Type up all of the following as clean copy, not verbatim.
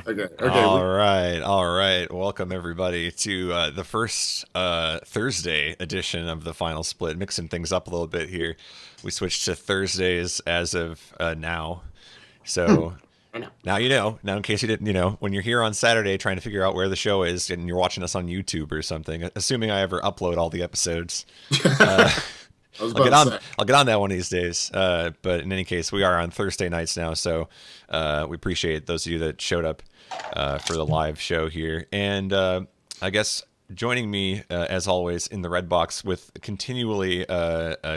Okay. All right. Welcome everybody to the first Thursday edition of the Final Split. Mixing things up a little bit here. We switched to Thursdays as of now. So I know. now you know. Now, in case you didn't, when you're here on Saturday trying to figure out where the show is, and you're watching us on YouTube or something, assuming I ever upload all the episodes, I was about to say. I'll get on that one of these days. But in any case, we are on Thursday nights now, so we appreciate those of you that showed up for the live show here. And I guess joining me, as always, in the red box with continually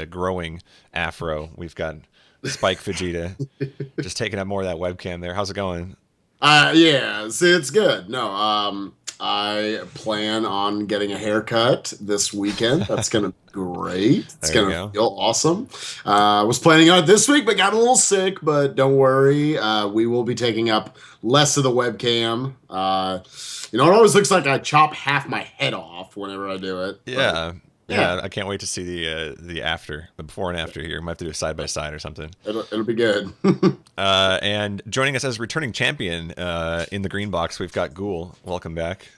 growing afro, we've got Spike Fujita, just taking up more of that webcam there. How's it going? Yeah, see, it's good. No, I plan on getting a haircut this weekend. That's gonna be great. It's There you gonna go. feel awesome. Was planning on it this week, but got a little sick. But don't worry, we will be taking up less of the webcam. It always looks like I chop half my head off whenever I do it. But Yeah. yeah, Yeah, I can't wait to see the before and after here. Might have to do a side by side or something. it'll be good. And joining us as returning champion in the green box, we've got Ghoul. Welcome back.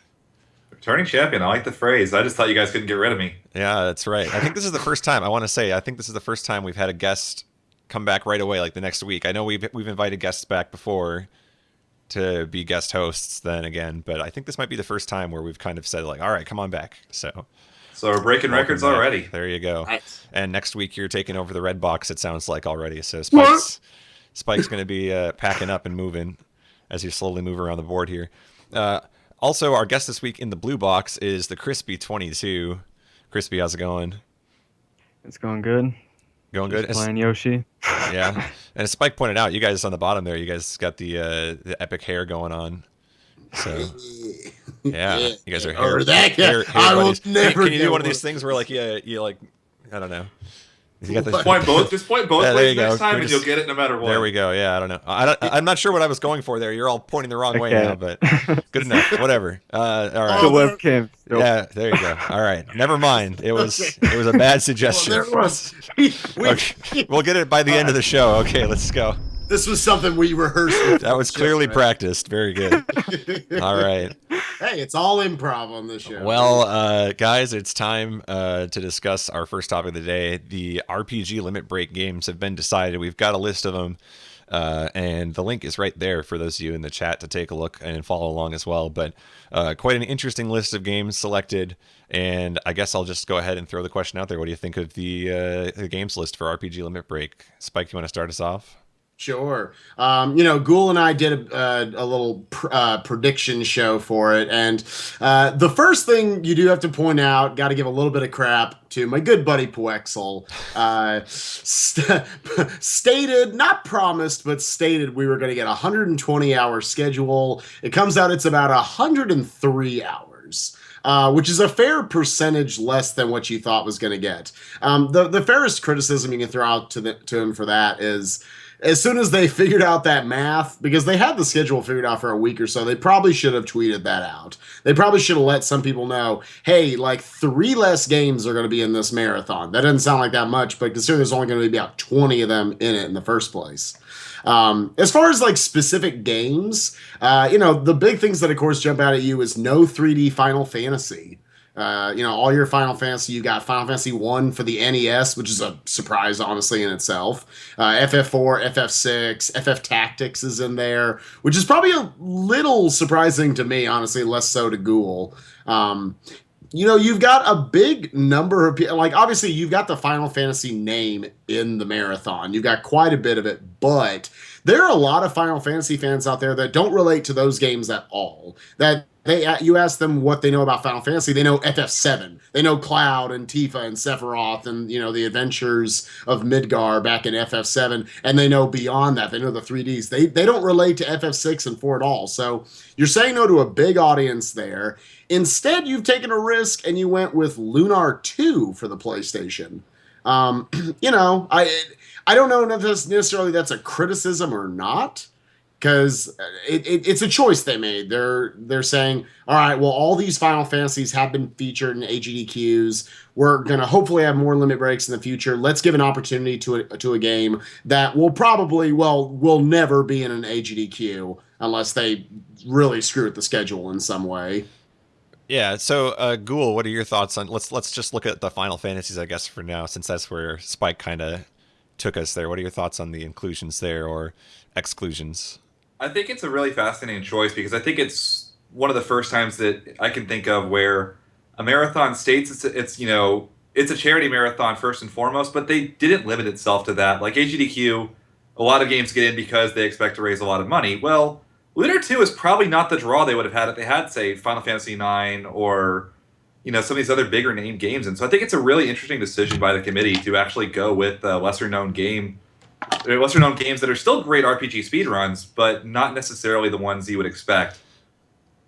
Returning champion. I like the phrase. I just thought you guys couldn't get rid of me. Yeah, that's right. I think this is the first time. I think this is the first time we've had a guest come back right away, like the next week. I know we've invited guests back before to be guest hosts then again, but I think this might be the first time where we've kind of said like, all right, come on back. So So we're breaking welcome records back. already. There you go. Nice. And next week you're taking over the red box. It sounds like already. So What? Spike's going to be packing up and moving as you slowly move around the board here. Also, our guest this week in the blue box is the Crispy 22. Crispy, how's it going? It's going good. Going good. Just playing Yoshi. Yeah, and as Spike pointed out, you guys on the bottom there, you guys got the epic hair going on. So yeah, you guys are Or that guy. hair I will buddies. never Can you do get one of one. these things where like you like I don't know. You got What? Just point both Yeah, there you ways go. next time, We and just- you'll get it no matter what. There we go. Yeah, I don't know. I'm not sure what I was going for there. You're all pointing the wrong way Okay. now, but good enough. Whatever. All right. The Oh, webcam. Yeah, there you go. All right. Never mind. It was a bad suggestion. Well, there was. Okay. We'll get it by the end of the show. Okay, let's go. This was something we rehearsed. That was clearly Right? practiced. Very good. All right. Hey, it's all improv on this show. Well, guys, it's time to discuss our first topic of the day. The RPG limit break games have been decided. We've got a list of them, and the link is right there for those of you in the chat to take a look and follow along as well. But quite an interesting list of games selected, and I guess I'll just go ahead and throw the question out there. What do you think of the games list for RPG limit break? Spike, you want to start us off? Sure. Ghoul and I did a little prediction show for it. And the first thing you do have to point out, got to give a little bit of crap to my good buddy Puexel. Stated, not promised, but stated we were going to get a 120-hour schedule. It comes out it's about 103 hours. Which is a fair percentage less than what you thought was going to get. The fairest criticism you can throw out to him for that is, as soon as they figured out that math, because they had the schedule figured out for a week or so, they probably should have tweeted that out. They probably should have let some people know, hey, like 3 less games are going to be in this marathon. That doesn't sound like that much, but consider there's only going to be about 20 of them in it in the first place. As far as like specific games, the big things that of course jump out at you is no 3D Final Fantasy. All your Final Fantasy, you got Final Fantasy 1 for the NES, which is a surprise, honestly, in itself. FF4, FF6, FF Tactics is in there, which is probably a little surprising to me, honestly, less so to Ghoul. You've got a big number of people, like, obviously, you've got the Final Fantasy name in the marathon. You've got quite a bit of it, but there are a lot of Final Fantasy fans out there that don't relate to those games at all. You ask them what they know about Final Fantasy, they know FF7. They know Cloud and Tifa and Sephiroth and, the adventures of Midgar back in FF7, and they know beyond that. They know the 3Ds. They don't relate to FF6 and 4 at all. So you're saying no to a big audience there. Instead, you've taken a risk and you went with Lunar 2 for the PlayStation. I don't know if necessarily that's a criticism or not. because it's a choice they made. They're saying, all right, well, all these Final Fantasies have been featured in AGDQs. We're gonna hopefully have more limit breaks in the future. Let's give an opportunity to a game that will never be in an AGDQ unless they really screw with the schedule in some way. Yeah. So, Ghoul, what are your thoughts on? Let's just look at the Final Fantasies, I guess, for now, since that's where Spike kind of took us there. What are your thoughts on the inclusions there or exclusions? I think it's a really fascinating choice because I think it's one of the first times that I can think of where a marathon states it's a charity marathon first and foremost, but they didn't limit itself to that. Like AGDQ, a lot of games get in because they expect to raise a lot of money. Well, Lunar 2 is probably not the draw they would have had if they had, say, Final Fantasy 9 or some of these other bigger name games. And so I think it's a really interesting decision by the committee to actually go with a lesser known game. Lesser known games that are still great RPG speedruns, but not necessarily the ones you would expect,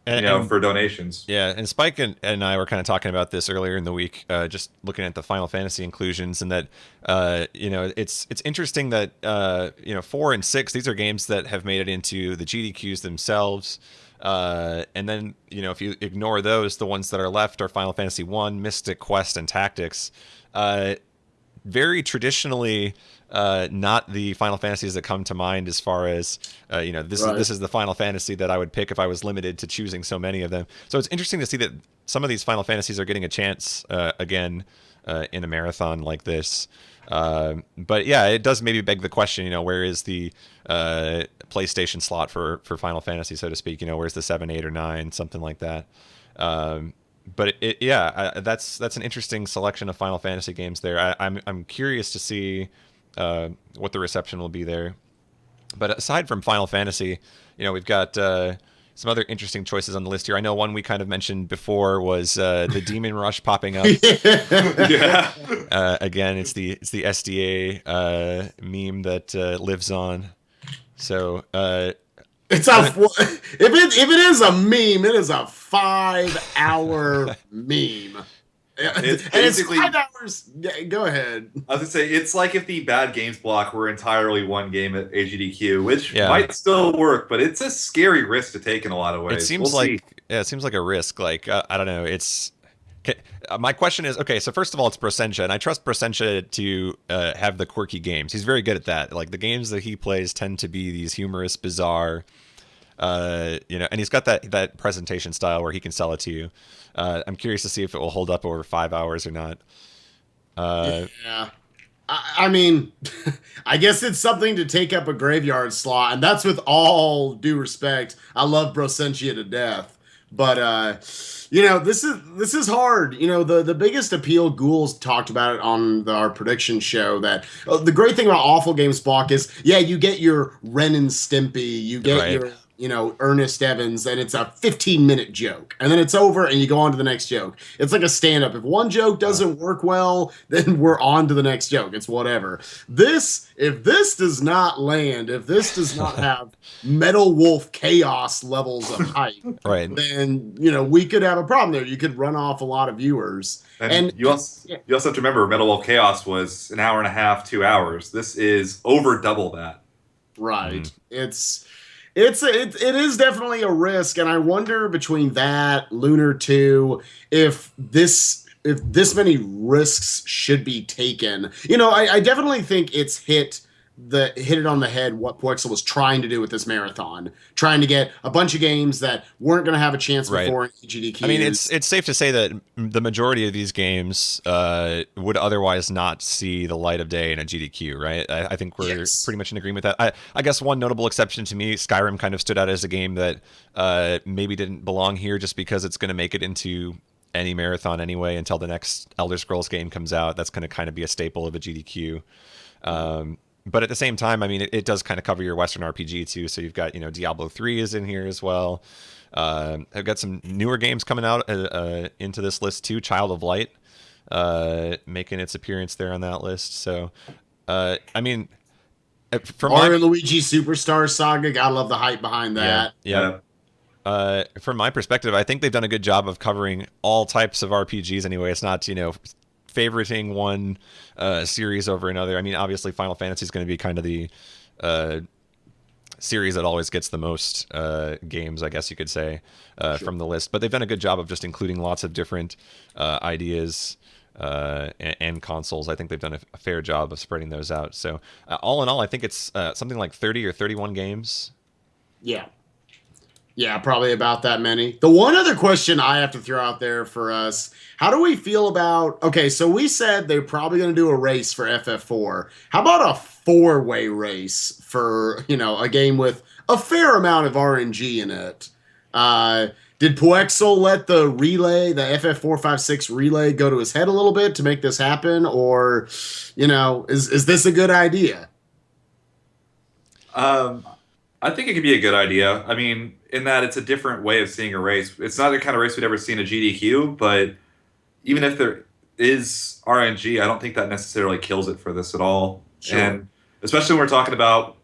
for donations. Yeah, and Spike and I were kind of talking about this earlier in the week, just looking at the Final Fantasy inclusions, and that it's interesting that 4 and 6, these are games that have made it into the GDQs themselves. And then if you ignore those, the ones that are left are Final Fantasy 1, Mystic Quest, and Tactics. Very traditionally not the Final Fantasies that come to mind as far as this is the Final Fantasy that I would pick if I was limited to choosing so many of them. So it's interesting to see that some of these Final Fantasies are getting a chance again in a marathon like this. But yeah, it does maybe beg the question, where is the PlayStation slot for Final Fantasy, so to speak? Where's the 7, 8, or 9, something like that? But that's an interesting selection of Final Fantasy games there. I'm curious to see what the reception will be there. But aside from Final Fantasy, we've got some other interesting choices on the list here. I know one we kind of mentioned before was the Demon Rush popping up. Yeah. Again, it's the SDA meme that lives on. So if it is a meme, it is a 5-hour meme. It's and basically it's 5 hours. Go ahead. I was gonna say it's like if the bad games block were entirely one game at AGDQ, which Yeah. might still work, but it's a scary risk to take in a lot of ways. It seems it seems like a risk. Like I don't know. My question is, okay, so first of all, it's Prosencha, and I trust Prosencha to have the quirky games. He's very good at that. Like the games that he plays tend to be these humorous, bizarre, and he's got that presentation style where he can sell it to you. I'm curious to see if it will hold up over 5 hours or not. Yeah. I mean, I guess it's something to take up a graveyard slot, and that's with all due respect. I love Brosentia to death, but this is hard. The biggest appeal, Ghouls talked about it on our prediction show, that the great thing about Awful Games block is, you get your Ren and Stimpy, you get your Ernest Evans, and it's a 15-minute joke, and then it's over, and you go on to the next joke. It's like a stand-up. If one joke doesn't work well, then we're on to the next joke. It's whatever. If this does not land, if this does not have Metal Wolf chaos levels of hype, right, then we could have a problem there. You could run off a lot of viewers. And you also have to remember, Metal Wolf Chaos was an hour and a half, 2 hours. This is over double that. Right. It is definitely a risk, and I wonder between that, Lunar 2, if this many risks should be taken. I definitely think it's hit it on the head what Poexel was trying to do with this marathon, trying to get a bunch of games that weren't going to have a chance before in GDQ. I mean, it's safe to say that the majority of these games would otherwise not see the light of day in a GDQ, right? I think we're pretty much in agreement with that. I guess one notable exception to me, Skyrim kind of stood out as a game that maybe didn't belong here just because it's going to make it into any marathon anyway until the next Elder Scrolls game comes out. That's going to kind of be a staple of a GDQ. But at the same time, I mean, it does kind of cover your Western RPG too. So you've got, Diablo 3 is in here as well. I've got some newer games coming out into this list too. Child of Light making its appearance there on that list. So, I mean, from Mario and Luigi Superstar Saga, gotta love the hype behind that. Yeah. From my perspective, I think they've done a good job of covering all types of RPGs anyway. It's not, favoriting one series over another. I mean, obviously Final Fantasy is going to be kind of the series that always gets the most games, I guess you could say, from the list. But they've done a good job of just including lots of different ideas and consoles. I think they've done a fair job of spreading those out. So all in all, I think it's something like 30 or 31 games. Yeah. Yeah, probably about that many. The one other question I have to throw out there for us, how do we feel about, okay, so we said they're probably going to do a race for FF4. How about a four-way race for, a game with a fair amount of RNG in it? Did Puexel let the relay, the FF456 relay, go to his head a little bit to make this happen? Or, is this a good idea? I think it could be a good idea. I mean, in that it's a different way of seeing a race. It's not the kind of race we'd ever see in a GDQ, but even if there is RNG, I don't think that necessarily kills it for this at all. Sure. And especially when we're talking about,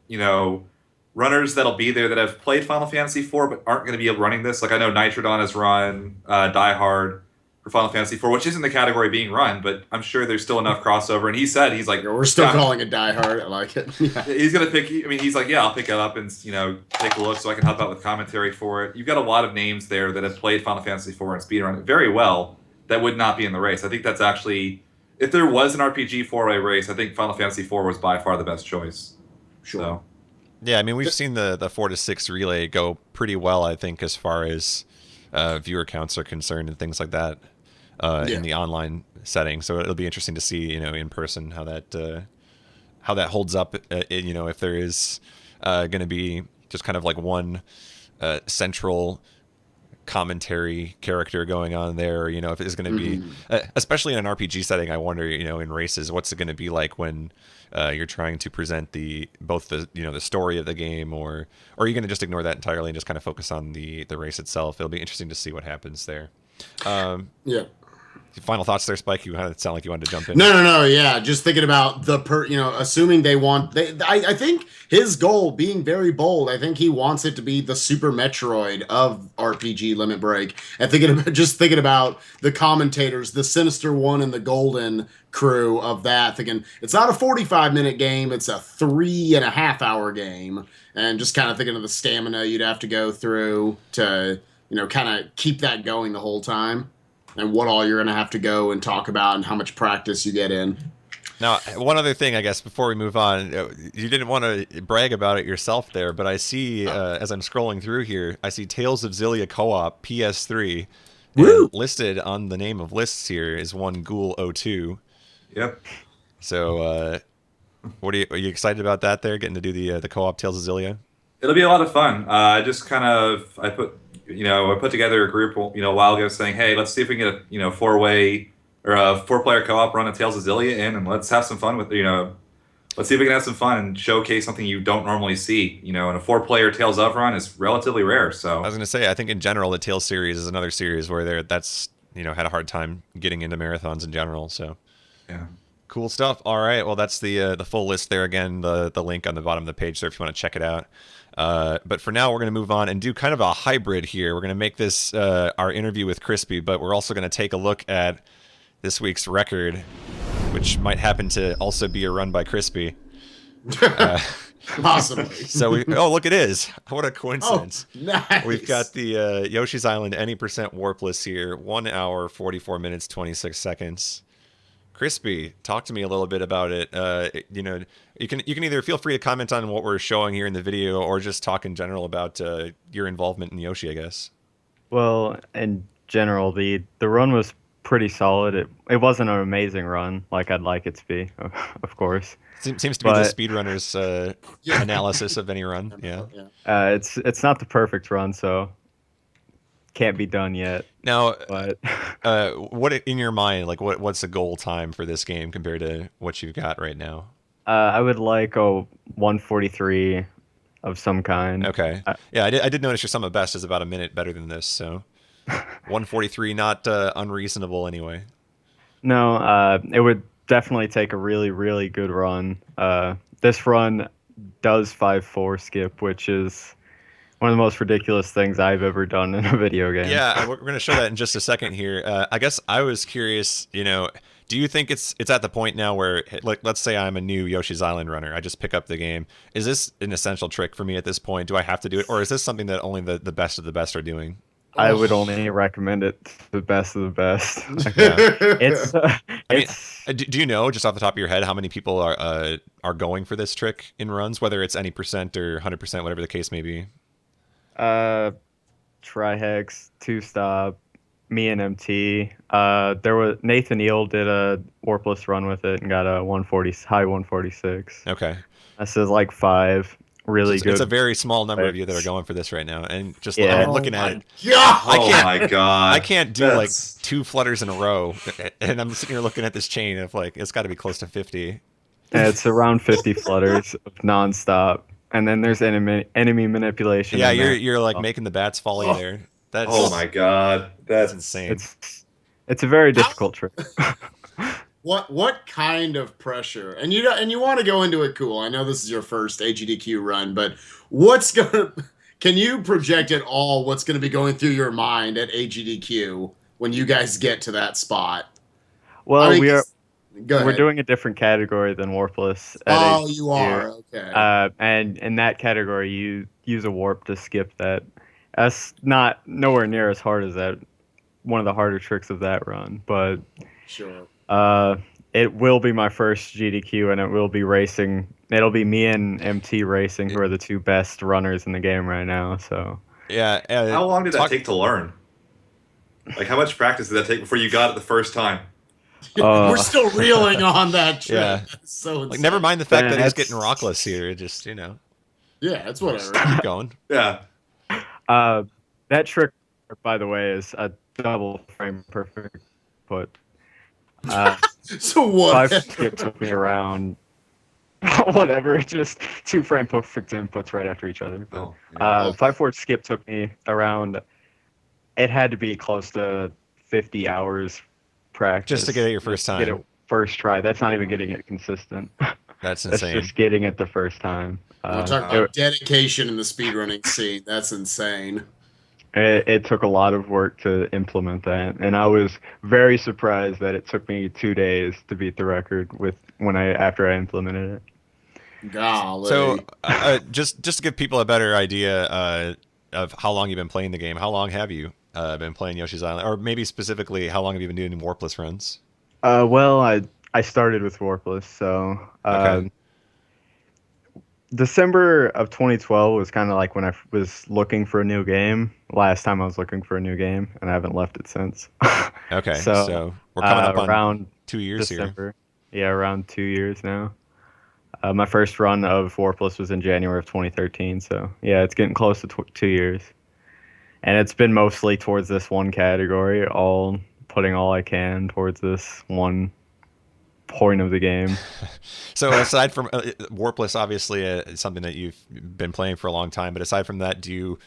runners that'll be there that have played Final Fantasy IV but aren't going to be running this. Like I know Nitrodon has run Die Hard for Final Fantasy IV, which isn't the category being run, but I'm sure there's still enough crossover. And he said, he's like, Yeah, we're still calling it Die Hard. I like it. Yeah. He's gonna pick. I mean, he's like, yeah, I'll pick it up and take a look so I can help out with commentary for it. You've got a lot of names there that have played Final Fantasy IV and speedrun it very well. That would not be in the race. I think that's actually, if there was an RPG four-way race, I think Final Fantasy IV was by far the best choice. Sure. So. Yeah, I mean, we've seen the 4 to 6 relay go pretty well, I think, as far as viewer counts are concerned and things like that in the online setting. So it'll be interesting to see, in person how that holds up. If there is going to be just kind of like one central commentary character going on there, if it's going to be, especially in an RPG setting, I wonder, in races, what's it going to be like when you're trying to present both the story of the game, or are you going to just ignore that entirely and just kind of focus on the race itself? It'll be interesting to see what happens there. Yeah. Final thoughts there, Spike? You kind of sound like you wanted to jump in. No. Yeah, just thinking about assuming they want. I think his goal, being very bold, I think he wants it to be the Super Metroid of RPG Limit Break. And thinking about the commentators, the Sinister One and the Golden crew of that. Thinking it's not a 45-minute game; it's a 3.5-hour game. And just kind of thinking of the stamina you'd have to go through to kind of keep that going the whole time. And what all you're going to have to go and talk about and how much practice you get in. Now, one other thing, I guess, before we move on, you didn't want to brag about it yourself there, but I see, as I'm scrolling through here, I see Tales of Xillia Co-op PS3. And listed on the name of lists here is one Ghoul02. Yep. So, are you excited about that there, getting to do the co-op Tales of Xillia? It'll be a lot of fun. I put together a group, a while ago saying, hey, let's see if we can get a, four-way or a four-player co-op run of Tales of Xillia in, and let's have some fun with, let's see if we can have some fun and showcase something you don't normally see. And a four-player Tales of run is relatively rare. So I was going to say, I think in general, the Tales series is another series where that's had a hard time getting into marathons in general. So yeah. Cool stuff. All right. Well, that's the full list there. Again, the link on the bottom of the page there if you want to check it out. But for now, we're going to move on and do kind of a hybrid here. We're going to make this our interview with Crispy, but we're also going to take a look at this week's record, which might happen to also be a run by Crispy. Possibly. So look, it is. What a coincidence. Oh, nice. We've got the Yoshi's Island any percent warpless here. 1 hour, 44 minutes, 26 seconds. Crispy, talk to me a little bit about it. You can either feel free to comment on what we're showing here in the video, or just talk in general about your involvement in Yoshi, I guess. Well, in general, the run was pretty solid. It wasn't an amazing run like I'd like it to be, of course. Seems to be the speedrunner's analysis of any run. Yeah. It's not the perfect run, so can't be done yet. Now, but what in your mind, like what's the goal time for this game compared to what you've got right now? I would like a 143 of some kind. Okay. Yeah, I did notice your sum of best is about a minute better than this, so 143 not unreasonable anyway. No, it would definitely take a really, really good run. This run does 5-4 skip, which is one of the most ridiculous things I've ever done in a video game. Yeah, we're going to show that in just a second here. I guess I was curious, Do you think it's at the point now where, like, let's say I'm a new Yoshi's Island runner, I just pick up the game. Is this an essential trick for me at this point? Do I have to do it, or is this something that only the best of the best are doing? I would Oh. only recommend it to the best of the best. Yeah. It's I mean, it's do you know just off the top of your head how many people are going for this trick in runs, whether it's any percent or 100%, whatever the case may be? uh Trihex, Two Stop, me and MT. There was Nathan Eel did a warpless run with it and got a 140 high 146. Okay. This is like 5 So really it's a good. very small number of you that are players. going for this right now, and just I Yeah. mean, Oh looking at my it, God. Oh can't- my god! I can't do like That's- 2 flutters in a row, and I'm sitting here looking at this chain of like it's got to be close to 50. And it's around 50 flutters of nonstop. And then there's enemy manipulation. Yeah, in there. you're like making the bats volley there. That's Oh my god! that's That's insane. It's a very difficult trick. What kind of pressure? And you want to go into it cool. I know this is your first AGDQ run, but what's gonna can you project at all what's gonna be going through your mind at AGDQ when you guys get to that spot? Well, I mean, we are go we're ahead. doing a different category than Warpless. At Oh, AGDQ. you are. Okay. And in that category, you use a warp to skip that. That's not nowhere near as hard as that. One of the harder tricks of that run, but Sure. it will be my first GDQ, and it will be racing. It'll be me and MT racing, who are the 2 best runners in the game right now. So Yeah. how long did that take to learn? Like, how much practice did that take before you got it the first time? We're still reeling on that trick. Yeah. That's so insane. Like, never mind the fact that he's That's- getting rockless here. Just Yeah, it's whatever. keep going. Yeah. that trick, by the way, is a double frame perfect put. So what? 5 skip took me around. Whatever, just 2 frame perfect inputs right after each other. Oh. 5/4 skip took me around. It had to be close to 50 hours practice Just to get it your first Get time. it first try. That's not even getting it consistent. That's That's insane. just getting it the first time. We're talking about dedication in the speedrunning scene. That's insane. It took a lot of work to implement that, and I was very surprised that it took me 2 days to beat the record after I implemented it. Golly. So, just to give people a better idea of how long you've been playing the game, how long have you been playing Yoshi's Island, or maybe specifically, how long have you been doing warpless runs? Well, I started with Warpless, so Okay. December of 2012 was kind of like when I was looking for a new game. Last time I was looking for a new game, and I haven't left it since. Okay, So, so we're coming up on around 2 years here. December. Yeah, around 2 years now. My first run of Warpless was in January of 2013, so yeah, it's getting close to 2 years. And it's been mostly towards this one category, putting all I can towards this one point of the game. So aside from warpless, obviously is something that you've been playing for a long time, but aside from that, do you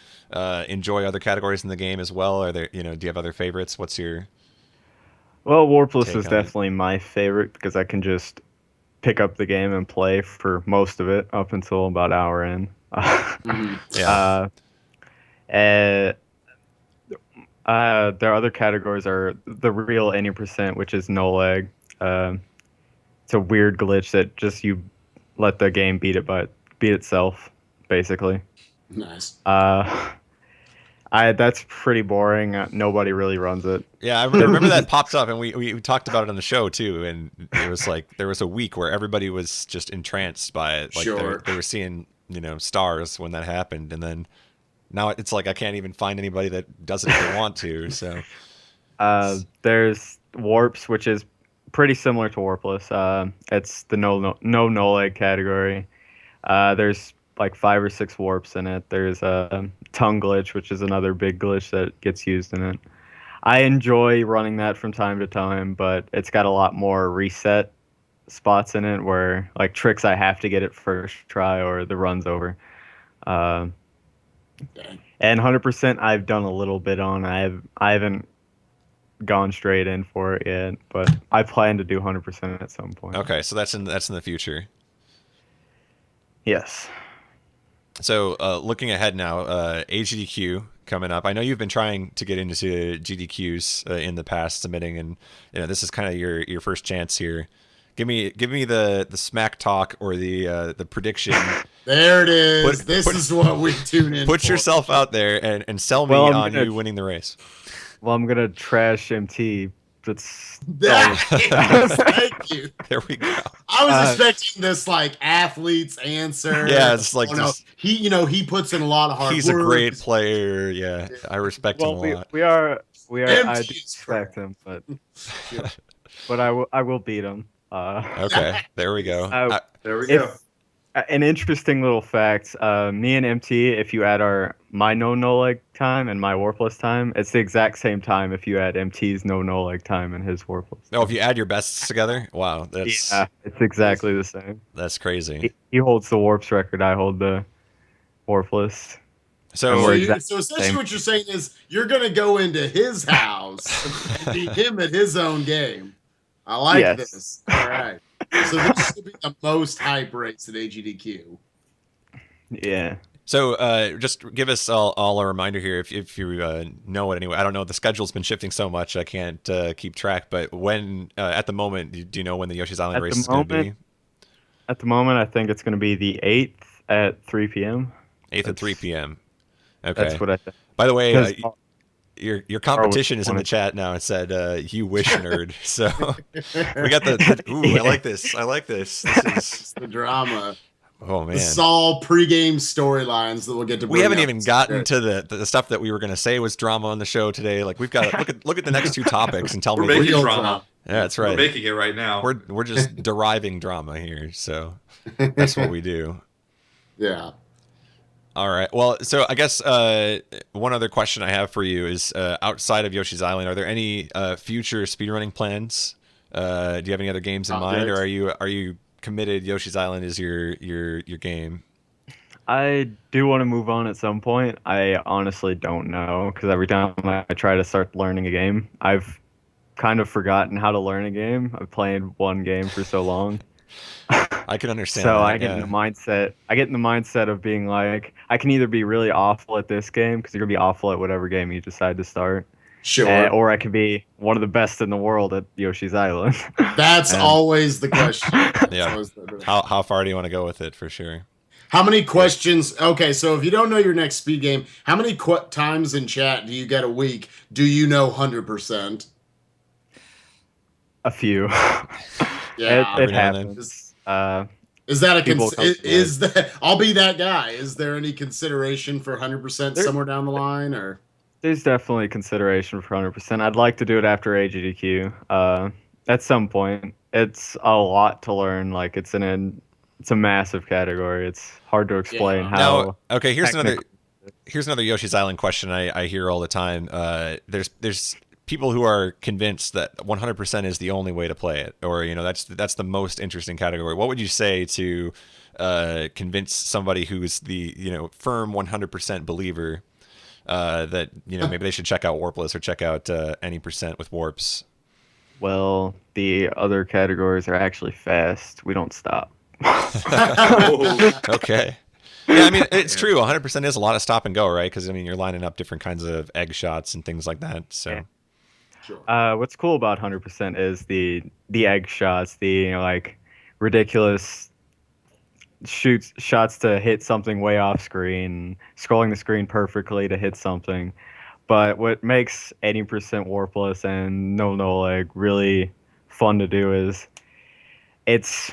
enjoy other categories in the game as well? Are there, do you have other favorites? What's your Well, Warpless Take is on it. definitely my favorite because I can just pick up the game and play for most of it up until about an hour in. Mhm. yeah? Their other categories are the real any percent, which is no lag. It's a weird glitch that just you let the game beat itself, basically. Nice. That's pretty boring. Nobody really runs it. Yeah, I remember that popped up, and we talked about it on the show too. And it was like there was a week where everybody was just entranced by it. Like Sure. they were seeing stars when that happened, and then now it's like I can't even find anybody that does it if they want to. So There's Warps, which is pretty similar to Warpless. It's the no lag category. There's like 5 or 6 warps in it. There's a tongue glitch, which is another big glitch that gets used in it. I enjoy running that from time to time, but it's got a lot more reset spots in it where like tricks I have to get it first try or the run's over. Dang. And 100% I've done a little bit on. I haven't gone straight in for it yet, but I plan to do 100% at some point. okay, so that's in the future. Yes. So looking ahead now, AGDQ coming up. I know you've been trying to get into GDQs in the past, submitting, and this is kind of your first chance here. Give me the smack talk or the prediction. There it is. This is what we tune in. Put for. yourself out there and sell me Well, on you winning the race. Well, I'm gonna trash MT. That's Yes, thank you. There we go. I was expecting this like athlete's answer. Yeah, it's like no, he puts in a lot of hard work. He's a great player. Yeah, I respect him a lot. We are. I do MT is respect him, but I will beat him. Okay, there we go. There we go. An interesting little fact: me and MT, if you add my no leg time and my warpless time, it's the exact same time. If you add MT's no leg time and his warpless. Oh, if you add your bests together, wow, it's exactly the same. That's crazy. He holds the warps record. I hold the warpless. So essentially, what you're saying is you're gonna go into his house and beat him at his own game. I like this. All right. So this should be the most hype race at AGDQ. Yeah. So just give us all a reminder here, if you know it anyway. I don't know. The schedule's been shifting so much, I can't keep track. But when, at the moment, do you know when the Yoshi's Island race is going to be? At the moment, I think it's going to be the 8th at 3 p.m. 8th at 3 p.m. Okay. That's what I think. By the way, your competition is in the chat now. It said you wish nerd. So we got I like this. I like this. This is the drama. Oh man, the Saul pregame storylines that we'll get to. We haven't even gotten to the stuff that we were going to say was drama on the show today. Like we've got to look at the next two topics and tell me. We're making drama. Yeah, that's right. We're making it right now. We're just deriving drama here. So that's what we do. Yeah. All right. Well, so I guess one other question I have for you is outside of Yoshi's Island, are there any future speedrunning plans? Do you have any other games in mind, or are you committed? Yoshi's Island is your game. I do want to move on at some point. I honestly don't know, because every time I try to start learning a game, I've kind of forgotten how to learn a game. I've played one game for so long. I can understand. So that, I get in the mindset. I get in the mindset of being like, I can either be really awful at this game, because you're gonna be awful at whatever game you decide to start. Sure. Or I could be one of the best in the world at Yoshi's Island. That's always the question. Yeah. How far do you want to go with it, for sure? How many questions? Okay, so if you don't know your next speed game, how many times in chat do you get a week? Do you know 100%? A few. Yeah, it happens. Is that is that? I'll be that guy. Is there any consideration for 100% somewhere down the line, or? There's definitely consideration for 100%. I'd like to do it after AGDQ. At some point, it's a lot to learn. Like it's a massive category. It's hard to explain how. Now, okay, here's another Yoshi's Island question I hear all the time. There's people who are convinced that 100% is the only way to play it, or that's the most interesting category. What would you say to convince somebody who's the firm 100% believer that maybe they should check out Warpless or check out any percent with warps? Well, the other categories are actually fast. We don't stop. Okay. Yeah, I mean, it's true. 100% is a lot of stop and go, right? Because you're lining up different kinds of egg shots and things like that. So. Yeah. Sure. What's cool about 100% is the egg shots, the ridiculous shots to hit something way off screen, scrolling the screen perfectly to hit something. But what makes 80% warpless and no leg really fun to do is it's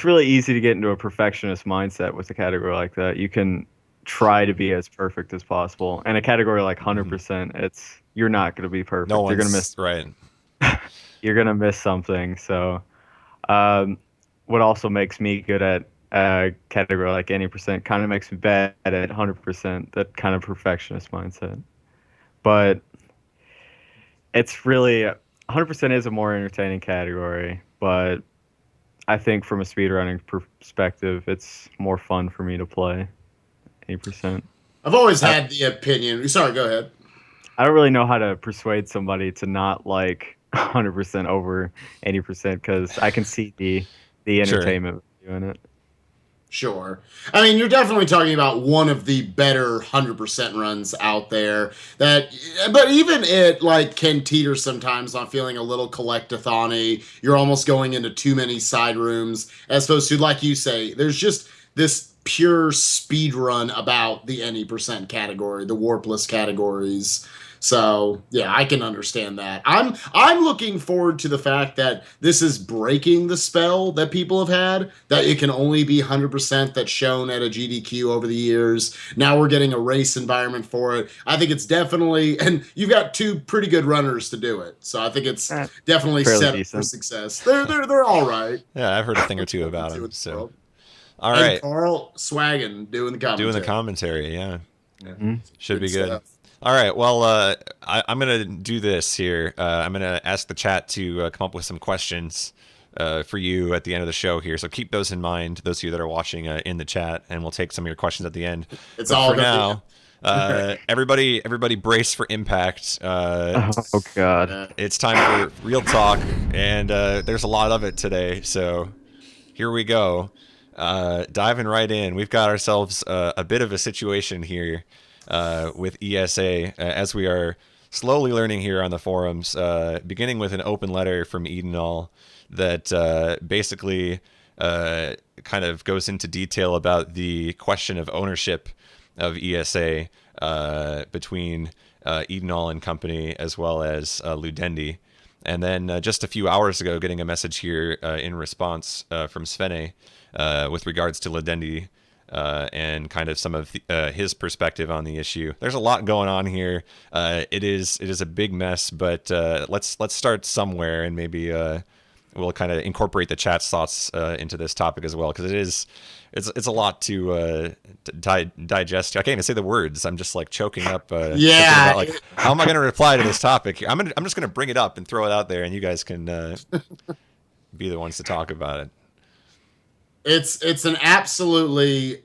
really easy to get into a perfectionist mindset with a category like that. You can try to be as perfect as possible. And a category like 100%, you're not going to be perfect. No one's, you're going to miss right. You're going to miss something. So what also makes me good at a category like any percent kind of makes me bad at 100%, that kind of perfectionist mindset. But it's really 100% is a more entertaining category, but I think from a speedrunning perspective, it's more fun for me to play 80%. I've always had the opinion. Sorry, go ahead. I don't really know how to persuade somebody to not like 100% over 80%, because I can see the entertainment doing it. Sure. I mean, you're definitely talking about one of the better 100% runs out there. That, but even it like can teeter sometimes on feeling a little collectathon-y. You're almost going into too many side rooms, as opposed to, like you say, there's just this pure speed run about the any percent category, the warpless categories. So yeah, I can understand that. I'm looking forward to the fact that this is breaking the spell that people have had, that it can only be 100% that's shown at a GDQ over the years. Now we're getting a race environment for it. I think it's definitely, and you've got two pretty good runners to do it. So I think it's definitely Fairly set up for decent. success. They're all right. Yeah, I've heard a thing or two Looking about to him. it, So, world. all And right, Carl Swaggin doing the doing the commentary. commentary. Yeah, Yeah. should be Good good. stuff. All right, well, I'm gonna do this here. I'm gonna ask the chat to come up with some questions for you at the end of the show here. So keep those in mind, those of you that are watching in the chat, and we'll take some of your questions at the end. It's But all for gonna now, be everybody brace for impact. Oh God. It's time for real talk, and there's a lot of it today. So here we go. Diving right in, we've got ourselves a bit of a situation here with ESA as we are slowly learning here on the forums, beginning with an open letter from Edenall that basically kind of goes into detail about the question of ownership of ESA between Edenall and company as well as Ludendi. And then just a few hours ago, getting a message here in response from Svene with regards to Ludendi and kind of some of his perspective on the issue. There's a lot going on here. It is a big mess, but let's start somewhere, and maybe we'll kind of incorporate the chat's thoughts into this topic as well, because it's a lot to digest. I can't even say the words. I'm just like choking up. Thinking yeah. about like how am I going to reply to this topic? I'm just going to bring it up and throw it out there, and you guys can be the ones to talk about it. It's an absolutely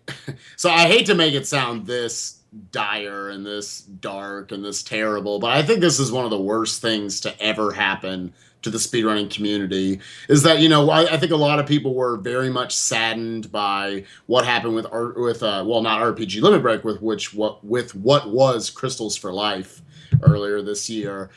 so I hate to make it sound this dire and this dark and this terrible, but I think this is one of the worst things to ever happen to the speedrunning community. Is that, I think a lot of people were very much saddened by what happened with not RPG Limit Break, with what was Crystals for Life earlier this year.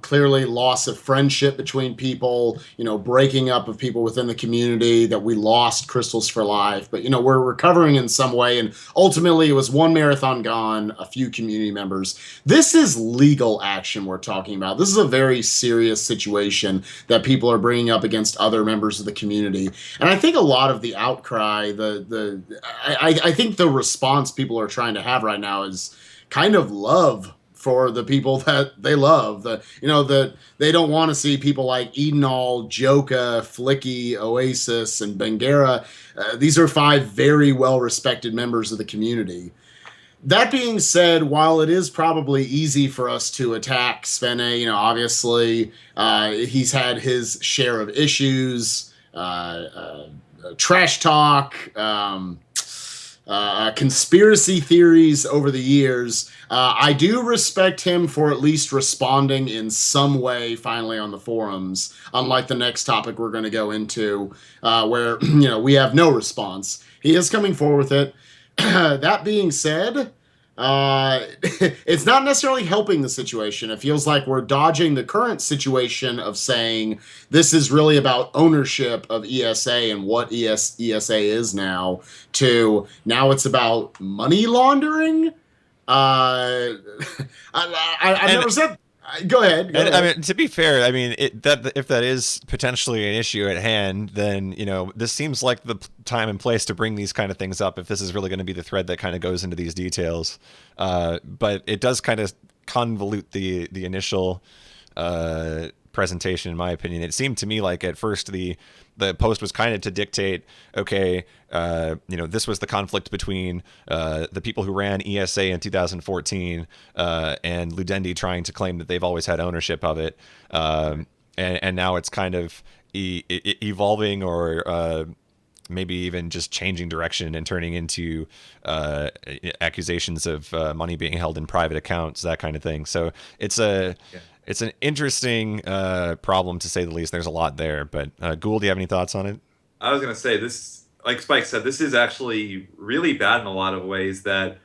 Clearly, loss of friendship between people, breaking up of people within the community, that we lost Crystals for Life. But, we're recovering in some way. And ultimately, it was one marathon gone, a few community members. This is legal action we're talking about. This is a very serious situation that people are bringing up against other members of the community. And I think a lot of the outcry, I think the response people are trying to have right now is kind of love for the people that they love. That they don't want to see people like Edenall, Joka, Flicky, Oasis, and Bengara. These are 5 very well-respected members of the community. That being said, while it is probably easy for us to attack Svene, obviously he's had his share of issues, trash talk, conspiracy theories over the years. I do respect him for at least responding in some way finally on the forums, unlike the next topic we're going to go into, where we have no response. He is coming forward with it. That being said, it's not necessarily helping the situation. It feels like we're dodging the current situation of saying this is really about ownership of ESA and what ESA is now, to now it's about money laundering. I've never said. Go ahead. Go ahead. I mean, to be fair, I mean that if that is potentially an issue at hand, then this seems like the time and place to bring these kind of things up if this is really going to be the thread that kind of goes into these details. But it does kind of convolute the initial presentation, in my opinion. It seemed to me like at first the post was kind of to dictate, okay, this was the conflict between the people who ran ESA in 2014 and Ludendi trying to claim that they've always had ownership of it, and now it's kind of evolving or maybe even just changing direction and turning into accusations of money being held in private accounts, that kind of thing. So it's It's an interesting problem, to say the least. There's a lot there, but Gould, do you have any thoughts on it? I was going to say this like Spike said, this is actually really bad in a lot of ways that,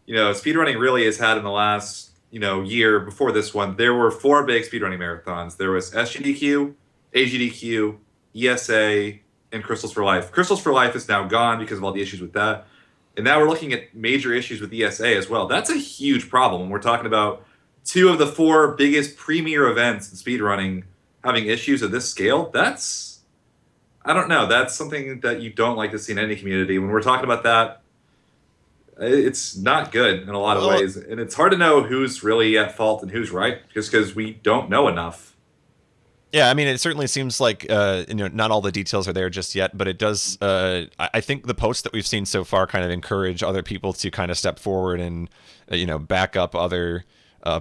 speedrunning really has had in the last, year before this one. There were four big speedrunning marathons. There was SGDQ, AGDQ, ESA, and Crystals for Life. Crystals for Life is now gone because of all the issues with that. And now we're looking at major issues with ESA as well. That's a huge problem when we're talking about two of the four biggest premier events in speedrunning having issues of this scale. I don't know. That's something that you don't like to see in any community. When we're talking about that, it's not good in a lot of ways. And it's hard to know who's really at fault and who's right just because we don't know enough. Yeah, I mean, it certainly seems like not all the details are there just yet, but it does. I think the posts that we've seen so far kind of encourage other people to kind of step forward and back up other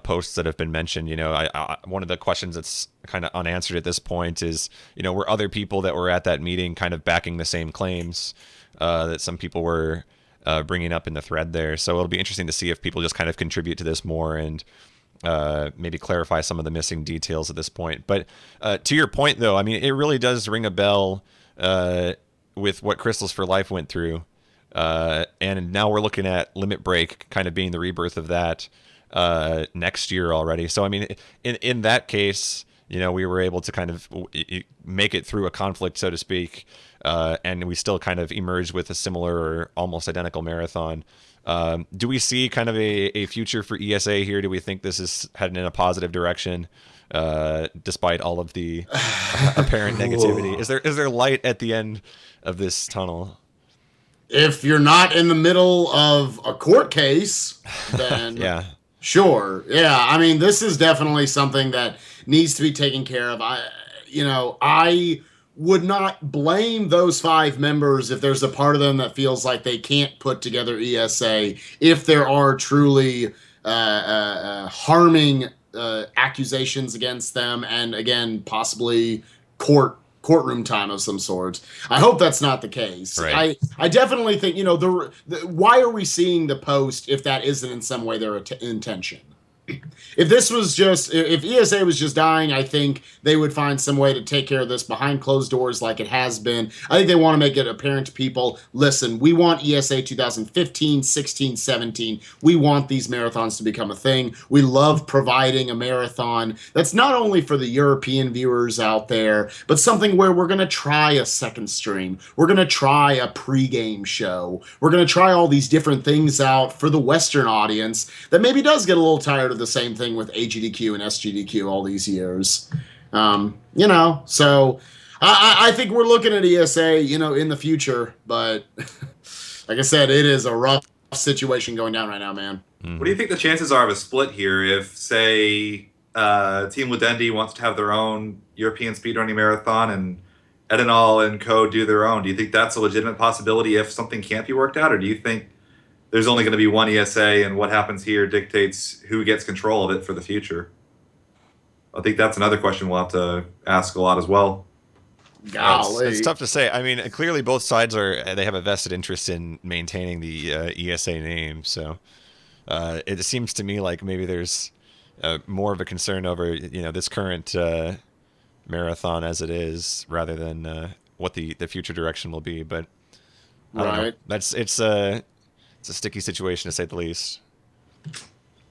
posts that have been mentioned. One of the questions that's kind of unanswered at this point is, were other people that were at that meeting kind of backing the same claims that some people were bringing up in the thread there? So it'll be interesting to see if people just kind of contribute to this more and maybe clarify some of the missing details at this point. But to your point, though, I mean, it really does ring a bell with what Crystals for Life went through. And now we're looking at Limit Break kind of being the rebirth of that next year already. So, I mean, in that case, we were able to kind of make it through a conflict, so to speak, and we still kind of emerged with a similar or almost identical marathon. Do we see kind of a future for ESA here? Do we think this is heading in a positive direction, despite all of the apparent negativity? Is there light at the end of this tunnel? If you're not in the middle of a court case, then yeah. Sure. Yeah. I mean, this is definitely something that needs to be taken care of. I would not blame those 5 members if there's a part of them that feels like they can't put together ESA if there are truly harming accusations against them and, again, possibly courtroom time of some sort. I hope that's not the case. Right. I definitely think, why are we seeing the post if that isn't in some way their intention? If ESA was just dying, I think they would find some way to take care of this behind closed doors like it has been. I think they want to make it apparent to people, listen, we want ESA 2015, 16, 17. We want these marathons to become a thing. We love providing a marathon that's not only for the European viewers out there, but something where we're going to try a second stream. We're going to try a pregame show. We're going to try all these different things out for the Western audience that maybe does get a little tired of the same thing with AGDQ and SGDQ all these years. So I think we're looking at ESA, in the future, but like I said, it is a rough situation going down right now, man. What do you think the chances are of a split here if, say, Team Ludendi wants to have their own European speedrunning marathon and Edenal and Co. do their own? Do you think that's a legitimate possibility if something can't be worked out, or do you think there's only going to be one ESA and what happens here dictates who gets control of it for the future? I think that's another question we'll have to ask a lot as well. Golly. It's tough to say. I mean, clearly both sides they have a vested interest in maintaining the ESA name. So it seems to me like maybe there's more of a concern over this current marathon as it is, rather than what the future direction will be. But I don't know. It's a sticky situation to say the least.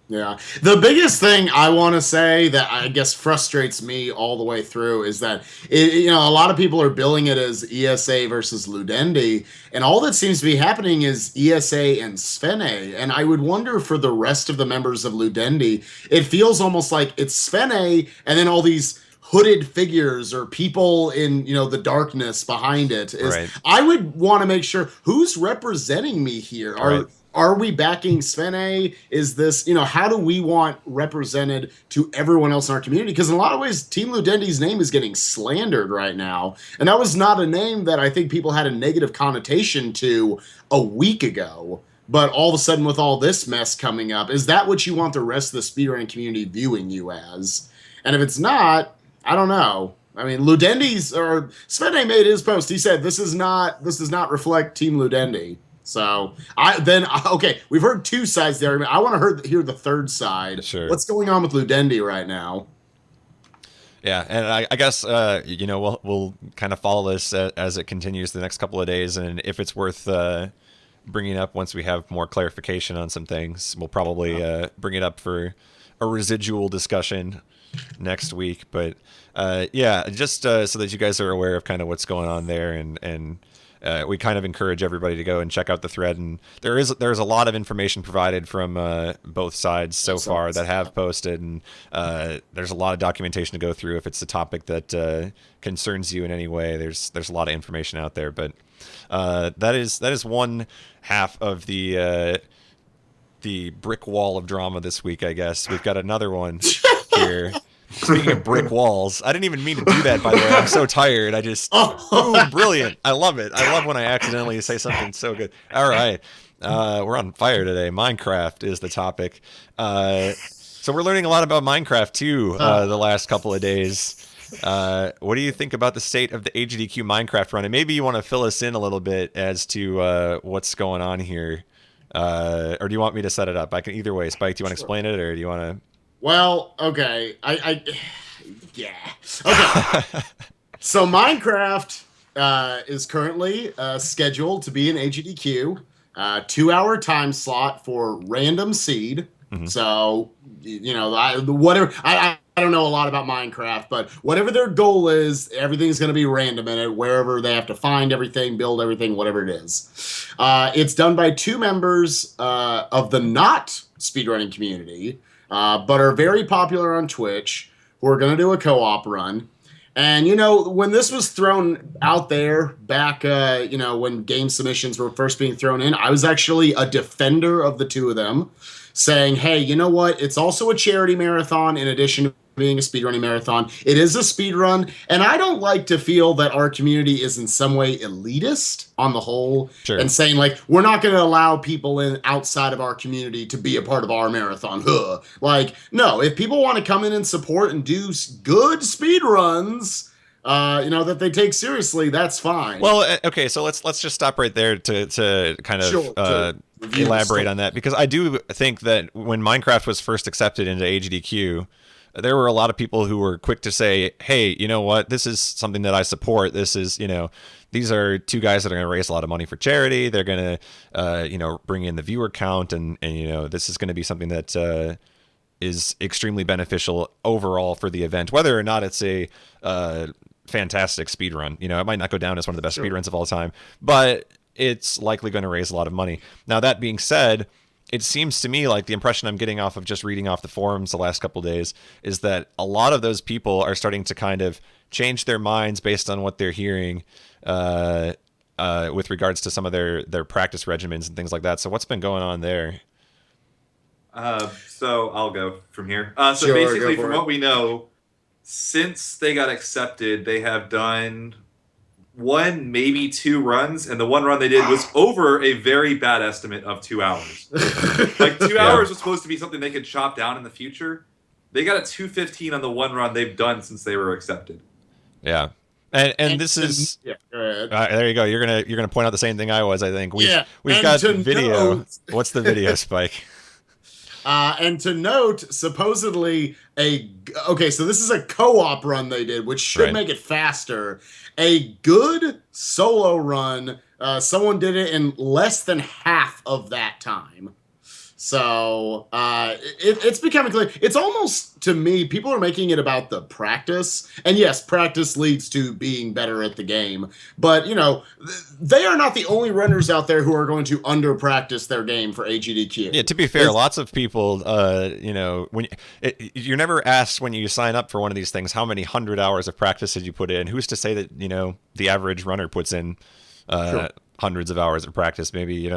Yeah. The biggest thing I want to say that I guess frustrates me all the way through is that, a lot of people are billing it as ESA versus Ludendi, and all that seems to be happening is ESA and Svene. And I would wonder for the rest of the members of Ludendi, it feels almost like it's Svene and then all these hooded figures or people in, the darkness behind it. Right. I would want to make sure who's representing me here. Right. Are we backing Svene? Is this, how do we want represented to everyone else in our community? Because in a lot of ways, Team Ludendi's name is getting slandered right now. And that was not a name that I think people had a negative connotation to a week ago. But all of a sudden, with all this mess coming up, is that what you want the rest of the speedrunning community viewing you as? And if it's not, I don't know. I mean, Svene made his post. He said, this does not reflect Team Ludendi. So we've heard two sides of the argument. I want to hear the third side. Sure. What's going on with Ludendi right now? Yeah, and I guess we'll kind of follow this as it continues the next couple of days, and if it's worth bringing up once we have more clarification on some things, we'll probably bring it up for a residual discussion next week. But yeah, just so that you guys are aware of kind of what's going on there, and we kind of encourage everybody to go and check out the thread. And there's a lot of information provided from both sides so far that have posted, and there's a lot of documentation to go through if it's a topic that concerns you in any way. There's a lot of information out there, but that is one half of the brick wall of drama this week. I guess we've got another one here. Speaking of brick walls, I didn't even mean to do that, by the way. I'm so tired. I just, ooh, brilliant. I love it. I love when I accidentally say something so good. All right. We're on fire today. Minecraft is the topic. So we're learning a lot about Minecraft, too, the last couple of days. What do you think about the state of the AGDQ Minecraft run? And maybe you want to fill us in a little bit as to what's going on here. Or do you want me to set it up? I can either way. Spike, do you want to explain it, or do you want to... Well, okay. Yeah. Okay. So Minecraft is currently scheduled to be an AGDQ, 2-hour time slot for random seed. Mm-hmm. So, I don't know a lot about Minecraft, but whatever their goal is, everything's going to be random in it, wherever they have to find everything, build everything, whatever it is. It's done by 2 members of the not speedrunning community, but are very popular on Twitch, who are going to do a co-op run. And, when this was thrown out there back, when game submissions were first being thrown in, I was actually a defender of the 2 of them, saying, hey, you know what? It's also a charity marathon in addition to being a speedrunning marathon. It is a speedrun, and I don't like to feel that our community is in some way elitist on the whole, sure, and saying, like, we're not going to allow people in outside of our community to be a part of our marathon. Huh. Like, no, if people want to come in and support and do good speedruns, that they take seriously, that's fine. Well, okay, so let's just stop right there to kind of elaborate on that, because I do think that when Minecraft was first accepted into AGDQ, there were a lot of people who were quick to say, hey, you know what, this is something that I support. This is, these are 2 guys that are going to raise a lot of money for charity. They're going to, bring in the viewer count, and this is going to be something that is extremely beneficial overall for the event, whether or not it's a fantastic speed run. It might not go down as one of the best speed runs of all time, but it's likely going to raise a lot of money. Now, that being said, it seems to me like the impression I'm getting off of just reading off the forums the last couple of days is that a lot of those people are starting to kind of change their minds based on what they're hearing with regards to some of their practice regimens and things like that. So what's been going on there? So I'll go from here. So basically, from what we know, since they got accepted, they have done 1, maybe 2 runs, and the 1 run they did was over a very bad estimate of 2 hours. Like 2 hours was supposed to be something they could chop down in the future. They got a 2:15 on the 1 run they've done since they were accepted. Yeah. And this is there you go. You're gonna point out the same thing I was. I think we've got video. What's the video, Spike? And to note, supposedly so this is a co-op run they did, which should make it faster. A good solo run, someone did it in less than half of that time. So it's becoming clear. It's almost, to me, people are making it about the practice. And yes, practice leads to being better at the game. But, they are not the only runners out there who are going to under-practice their game for AGDQ. Yeah, to be fair, lots of people, when you're never asked when you sign up for one of these things, how many 100 hours of practice did you put in? Who's to say that, the average runner puts in hundreds of hours of practice? Maybe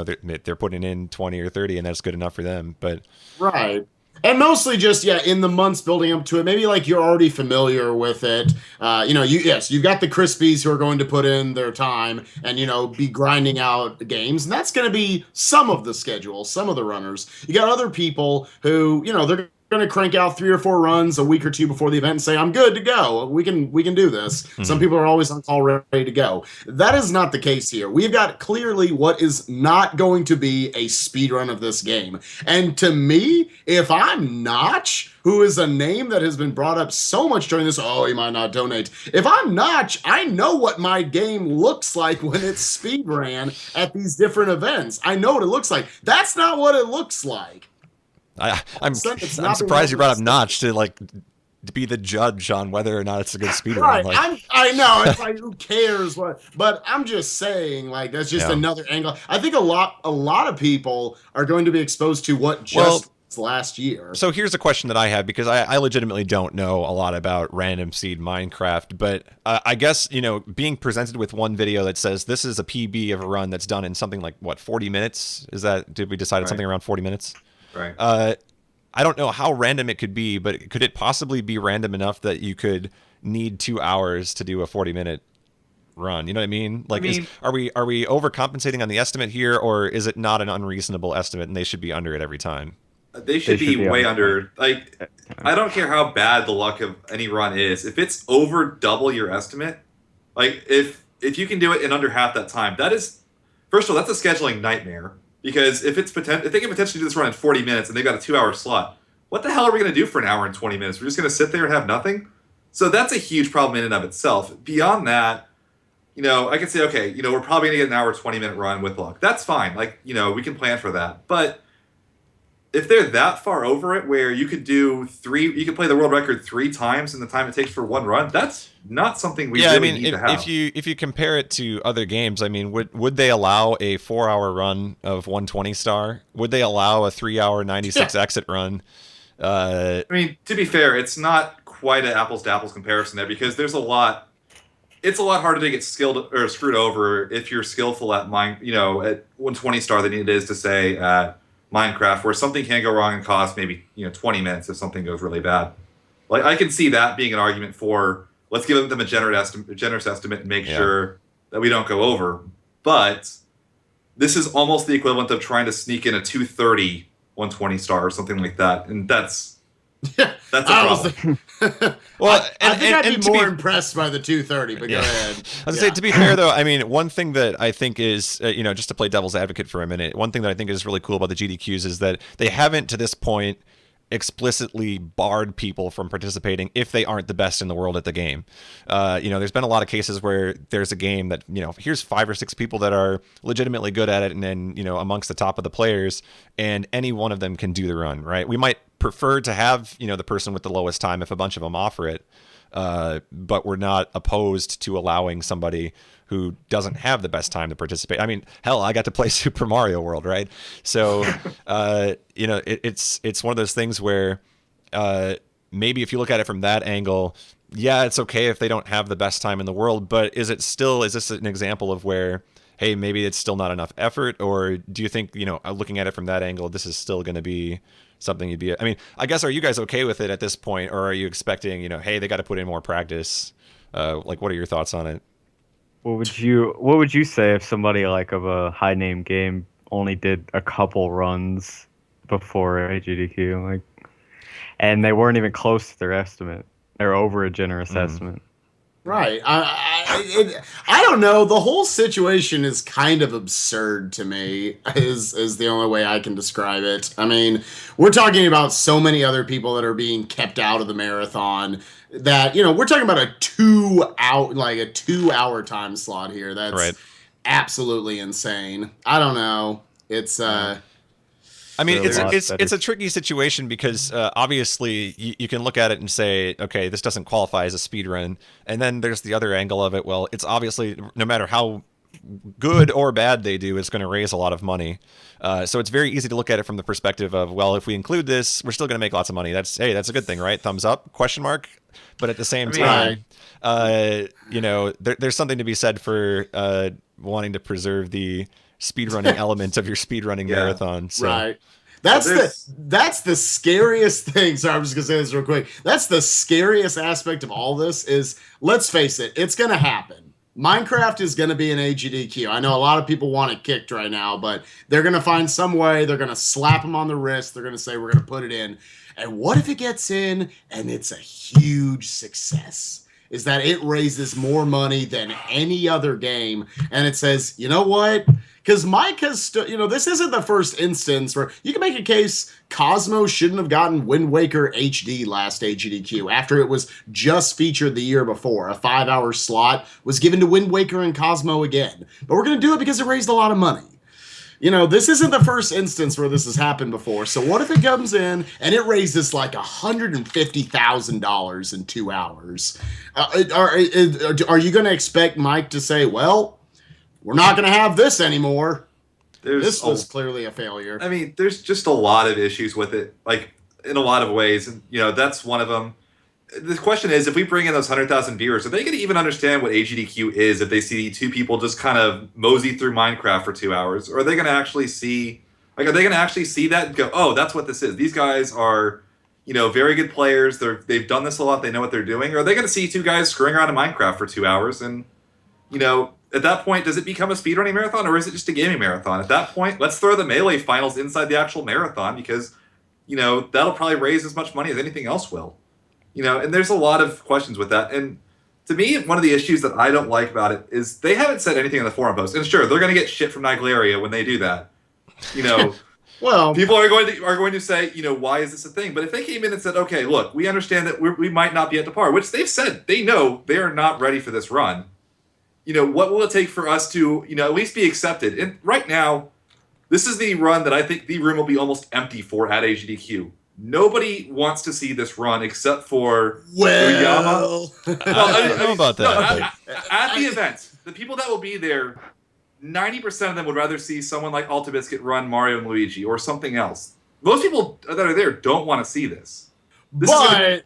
they're putting in 20 or 30, and that's good enough for them. But right, and mostly just in the months building up to it, maybe like you're already familiar with it. You've got the Crispies who are going to put in their time and be grinding out games, and that's going to be some of the schedule, some of the runners. You got other people who they're going to crank out 3 or 4 runs a week or two before the event and say, I'm good to go. We can do this. Some people are always on call ready to go. That is not the case here. We've got clearly what is not going to be a speed run of this game. And to me, if I'm Notch, who is a name that has been brought up so much during this, oh, he might not donate. If I'm Notch, I know what my game looks like when it's speed ran at these different events. I know what it looks like. That's not what it looks like. I'm surprised you brought up Notch to be the judge on whether or not it's a good speedrun. Right, I know. It's like, who cares what? But I'm just saying, like, that's just another angle. I think a lot of people are going to be exposed to what just was last year. So here's a question that I have, because I legitimately don't know a lot about random seed Minecraft, but I guess, being presented with one video that says this is a PB of a run that's done in something like, 40 minutes? Did we decide something around 40 minutes? Right. I don't know how random it could be, but could it possibly be random enough that you could need 2 hours to do a 40-minute run? You know what I mean? Are we overcompensating on the estimate here, or is it not an unreasonable estimate and they should be under it every time? They should be way under. Like, I don't care how bad the luck of any run is. If it's over double your estimate, like if you can do it in under half that time, that is, first of all, that's a scheduling nightmare. Because if they can potentially do this run in 40 minutes and they've got a 2-hour slot, what the hell are we going to do for an hour and 20 minutes? We're just going to sit there and have nothing? So that's a huge problem in and of itself. Beyond that, I can say, okay, we're probably going to get an hour, 20-minute run with luck. That's fine. Like, we can plan for that. But if they're that far over it where you could play the world record 3 times in the time it takes for one run, that's not something we really need to have. If you compare it to other games, I mean, would they allow a 4-hour run of 120 star? Would they allow a 3-hour 96 exit run? I mean, to be fair, it's not quite an apples to apples comparison there, because it's a lot harder to get skilled or screwed over if you're skillful at at 120 star than it is to say at Minecraft, where something can go wrong and cost maybe 20 minutes if something goes really bad. Like, I can see that being an argument for, let's give them a generous estimate and make sure that we don't go over. But this is almost the equivalent of trying to sneak in a 230 120 star or something like that, and that's a problem. Well, I think I'd be more impressed by the 230, but go ahead. I was say, to be fair, though, I mean, one thing that I think is, just to play devil's advocate for a minute, one thing that I think is really cool about the GDQs is that they haven't, to this point, explicitly barred people from participating if they aren't the best in the world at the game. There's been a lot of cases where there's a game that, here's 5 or 6 people that are legitimately good at it, and then, amongst the top of the players, and any one of them can do the run, right? We might prefer to have, the person with the lowest time if a bunch of them offer it, but we're not opposed to allowing somebody who doesn't have the best time to participate. I mean, hell, I got to play Super Mario World, right? So, it's one of those things where maybe if you look at it from that angle, yeah, it's okay if they don't have the best time in the world, but is this an example of where, hey, maybe it's still not enough effort? Or do you think, looking at it from that angle, this is still going to be something you'd be, I mean, I guess, are you guys okay with it at this point, or are you expecting, hey, they got to put in more practice? What are your thoughts on it? What would you say if somebody like of a high name game only did a couple runs before AGDQ, and they weren't even close to their estimate? They're over a generous estimate. Right. I don't know. The whole situation is kind of absurd to me, is the only way I can describe it. I mean, we're talking about so many other people that are being kept out of the marathon that, we're talking about a 2-hour time slot here. That's absolutely insane. I don't know. It's I mean, it's a tricky situation because obviously you can look at it and say, okay, this doesn't qualify as a speed run, and then there's the other angle of it. Well, it's obviously, no matter how good or bad they do, it's going to raise a lot of money. So it's very easy to look at it from the perspective of, well, if we include this, we're still going to make lots of money. That's a good thing, right? Thumbs up? Question mark. But at the same time, there's something to be said for wanting to preserve the speedrunning element of your speedrunning marathon. So. Right. That's the scariest thing. Sorry, I'm just gonna say this real quick. That's the scariest aspect of all this is, let's face it, it's gonna happen. Minecraft is gonna be an AGDQ. I know a lot of people want it kicked right now, but they're gonna find some way. They're gonna slap them on the wrist. They're gonna say, we're gonna put it in. And what if it gets in and it's a huge success? Is that it raises more money than any other game, and it says, you know what? Because Mike has, this isn't the first instance where you can make a case Cosmo shouldn't have gotten Wind Waker HD last AGDQ after it was just featured the year before. A 5-hour slot was given to Wind Waker and Cosmo again. But we're going to do it because it raised a lot of money. This isn't the first instance where this has happened before. So what if it comes in and it raises like $150,000 in 2 hours? Are you going to expect Mike to say, well, we're not going to have this anymore? This was clearly a failure. I mean, there's just a lot of issues with it, like in a lot of ways. And, that's one of them. The question is, if we bring in those 100,000 viewers, are they going to even understand what AGDQ is if they see two people just kind of mosey through Minecraft for 2 hours? Or are they going to actually see, are they going to actually see that and go, oh, that's what this is? These guys are, very good players. They've done this a lot. They know what they're doing. Or are they going to see two guys screwing around in Minecraft for 2 hours? And, at that point, does it become a speedrunning marathon or is it just a gaming marathon? At that point, let's throw the Melee finals inside the actual marathon because, that'll probably raise as much money as anything else will. And there's a lot of questions with that. And to me, one of the issues that I don't like about it is they haven't said anything in the forum post. And sure, they're going to get shit from Niglaria when they do that. Well, people are going to say, why is this a thing? But if they came in and said, okay, look, we understand that we might not be at the par, which they've said they know they are not ready for this run. What will it take for us to, at least be accepted? And right now, this is the run that I think the room will be almost empty for at AGDQ. Nobody wants to see this run except for well, I don't know about that. No, at the event, the people that will be there, 90% of them would rather see someone like Alta Biscuit run Mario and Luigi or something else. Most people that are there don't want to see this. But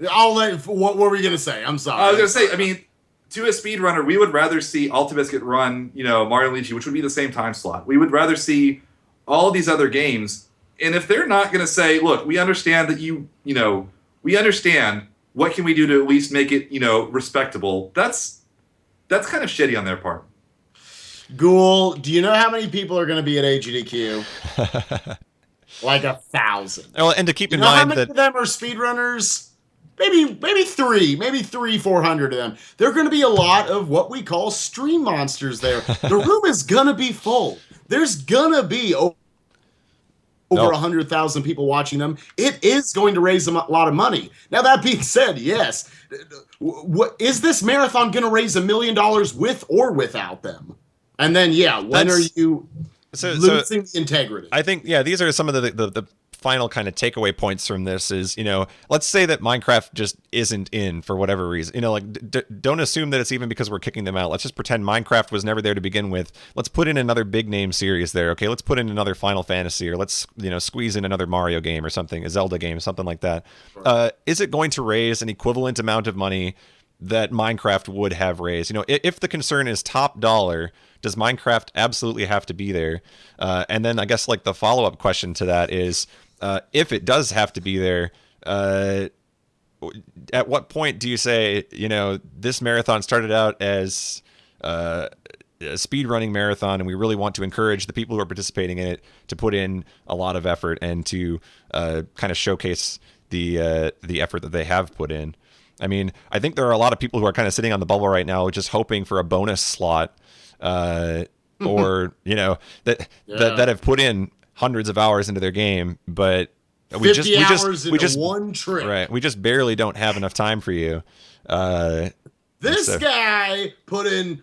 I'll let. What were you gonna say? I'm sorry. I was gonna say. I mean, to a speedrunner, we would rather see Alta Biscuit run, Mario and Luigi, which would be the same time slot. We would rather see all these other games. And if they're not going to say, look, we understand that we understand what can we do to at least make it, respectable, that's kind of shitty on their part. Ghoul, do you know how many people are going to be at AGDQ? Like 1,000. Well, and to keep in how mind many that of them are speedrunners? Maybe 400 of them. There are going to be a lot of what we call stream monsters there. The room is going to be full. There's going to be over 100,000 people watching them. It is going to raise a lot of money. Now, that being said, yes. Is this marathon going to raise $1 million with or without them? And then, when are you losing the integrity? I think, these are some of the final kind of takeaway points from this is, let's say that Minecraft just isn't in for whatever reason. Don't assume that it's even because we're kicking them out. Let's just pretend Minecraft was never there to begin with. Let's put in another big name series there, okay? Let's put in another Final Fantasy, or let's, squeeze in another Mario game or something, a Zelda game, something like that. Right. Is it going to raise an equivalent amount of money that Minecraft would have raised? If the concern is top dollar, does Minecraft absolutely have to be there? And then I guess like the follow-up question to that is, if it does have to be there, at what point do you say, this marathon started out as a speedrunning marathon, and we really want to encourage the people who are participating in it to put in a lot of effort and to kind of showcase the effort that they have put in? I mean, I think there are a lot of people who are kind of sitting on the bubble right now, just hoping for a bonus slot, or that have put in hundreds of hours into their game, but we just one trick. Right, we just barely don't have enough time for you. This guy put in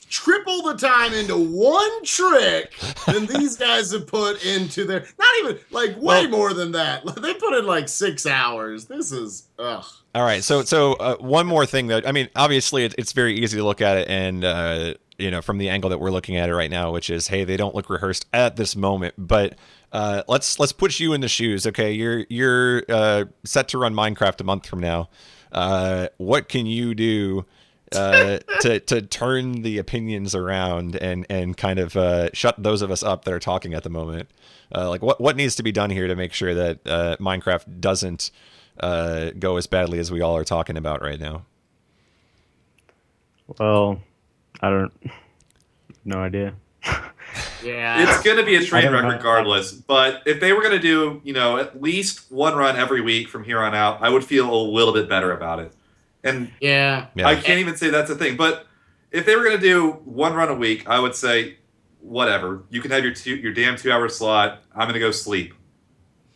triple the time into one trick than these guys have put into their, not even way more than that. They put in 6 hours. This is ugh. All right, so one more thing that, I mean, obviously it's very easy to look at it and from the angle that we're looking at it right now, which is, hey, they don't look rehearsed at this moment. But let's put you in the shoes. Okay, you're set to run Minecraft a month from now. What can you do to turn the opinions around and kind of shut those of us up that are talking at the moment? What needs to be done here to make sure that Minecraft doesn't go as badly as we all are talking about right now? Well, I don't, no idea. Yeah. It's going to be a train don't wreck know. regardless. But if they were going to do, at least one run every week from here on out, I would feel a little bit better about it. And Yeah. I Yeah. can't even say that's a thing. But if they were going to do one run a week, I would say, whatever. You can have your damn 2 hour slot. I'm going to go sleep.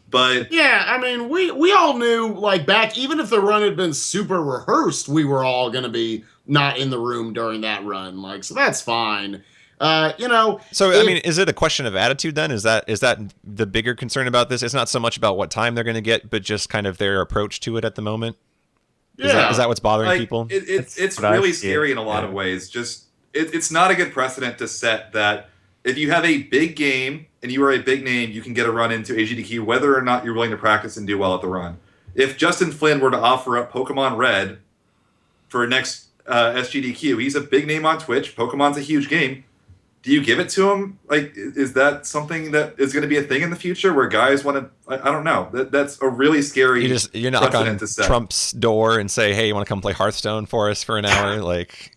But Yeah, I mean, we all knew, like, back, even if the run had been super rehearsed, we were all going to be not in the room during that run. Like, so that's fine. So I if mean, is it a question of attitude then? Is that the bigger concern about this? It's not so much about what time they're going to get, but just kind of their approach to it at the moment. Is that yeah, what's bothering like people? it's what I really see scary it. in a lot Yeah. of ways. Just it's not a good precedent to set that if you have a big game and you are a big name, you can get a run into AGDQ whether or not you're willing to practice and do well at the run. If Justin Flynn were to offer up Pokemon Red for next SGDQ, he's a big name on Twitch. Pokemon's a huge game. Do you give it to him? Like, is that something that is going to be a thing in the future where guys want to? I don't know. That's a really scary You knock precedent on to set. Trump's door and say, "Hey, you want to come play Hearthstone for us for an hour?" Like,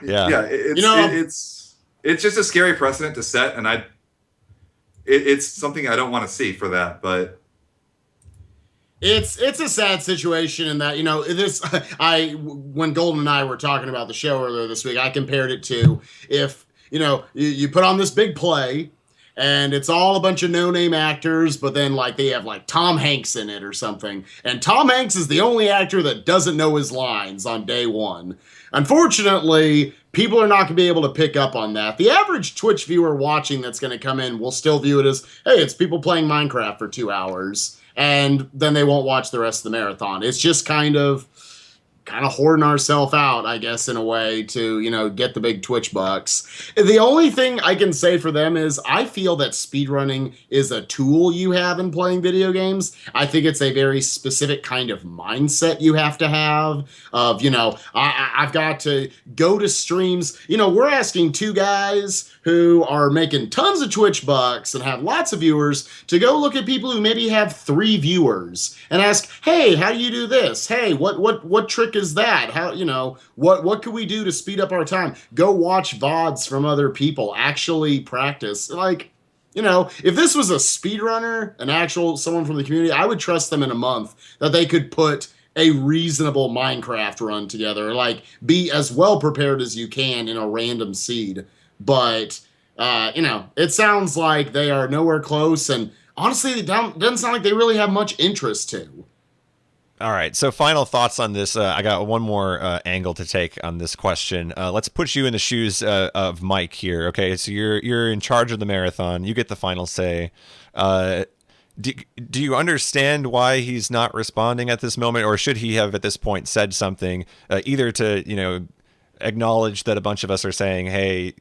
yeah. Yeah, you know, it's just a scary precedent to set, and it's something I don't want to see for that. But it's a sad situation in that, this I when Golden and I were talking about the show earlier this week, I compared it to if you put on this big play and it's all a bunch of no-name actors, but then like they have like Tom Hanks in it or something, and Tom Hanks is the only actor that doesn't know his lines on day one. Unfortunately, people are not going to be able to pick up on that. The average Twitch viewer watching that's going to come in will still view it as, hey, it's people playing Minecraft for 2 hours, and then they won't watch the rest of the marathon. It's just kind of hoarding ourselves out, I guess, in a way to, get the big Twitch bucks. The only thing I can say for them is I feel that speedrunning is a tool you have in playing video games. I think it's a very specific kind of mindset you have to have of, I've got to go to streams. We're asking two guys who are making tons of Twitch bucks and have lots of viewers to go look at people who maybe have 3 viewers and ask, hey, how do you do this? Hey, what trick is that? How, what could we do to speed up our time? Go watch VODs from other people, actually practice. Like, if this was a speedrunner, an actual someone from the community, I would trust them in a month that they could put a reasonable Minecraft run together, like be as well prepared as you can in a random seed. But it sounds like they are nowhere close, and honestly, it doesn't sound like they really have much interest to. All right. So, final thoughts on this. I got one more angle to take on this question. Let's put you in the shoes of Mike here. Okay, so you're in charge of the marathon. You get the final say. Do you understand why he's not responding at this moment, or should he have at this point said something, either to acknowledge that a bunch of us are saying, hey,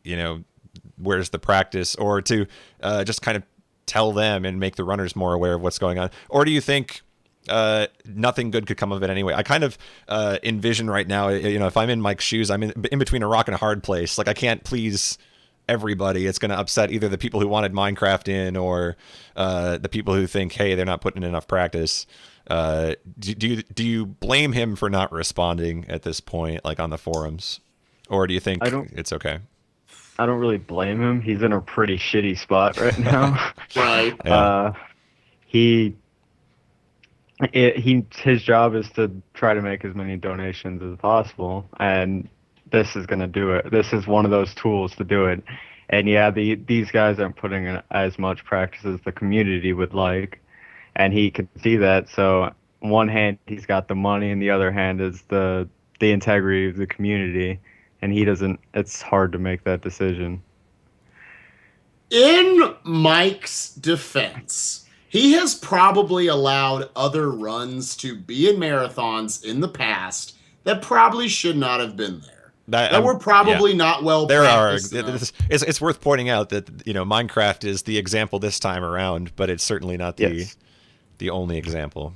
where's the practice, or to just kind of tell them and make the runners more aware of what's going on? Or do you think nothing good could come of it anyway? I kind of envision right now, if I'm in Mike's shoes, I'm in between a rock and a hard place. Like, I can't please everybody. It's going to upset either the people who wanted Minecraft in, or the people who think, hey, they're not putting in enough practice. Do you blame him for not responding at this point, like on the forums, or do you think it's okay? I don't really blame him. He's in a pretty shitty spot right now. Right. Yeah. His job is to try to make as many donations as possible, and this is going to do it. This is one of those tools to do it. And yeah, these guys aren't putting in as much practice as the community would like, and he can see that. So, on one hand, he's got the money, and the other hand is the integrity of the community, and he doesn't. It's hard to make that decision. In Mike's defense, he has probably allowed other runs to be in marathons in the past that probably should not have been there. That were probably not well practiced. It's worth pointing out that Minecraft is the example this time around, but it's certainly not the only example.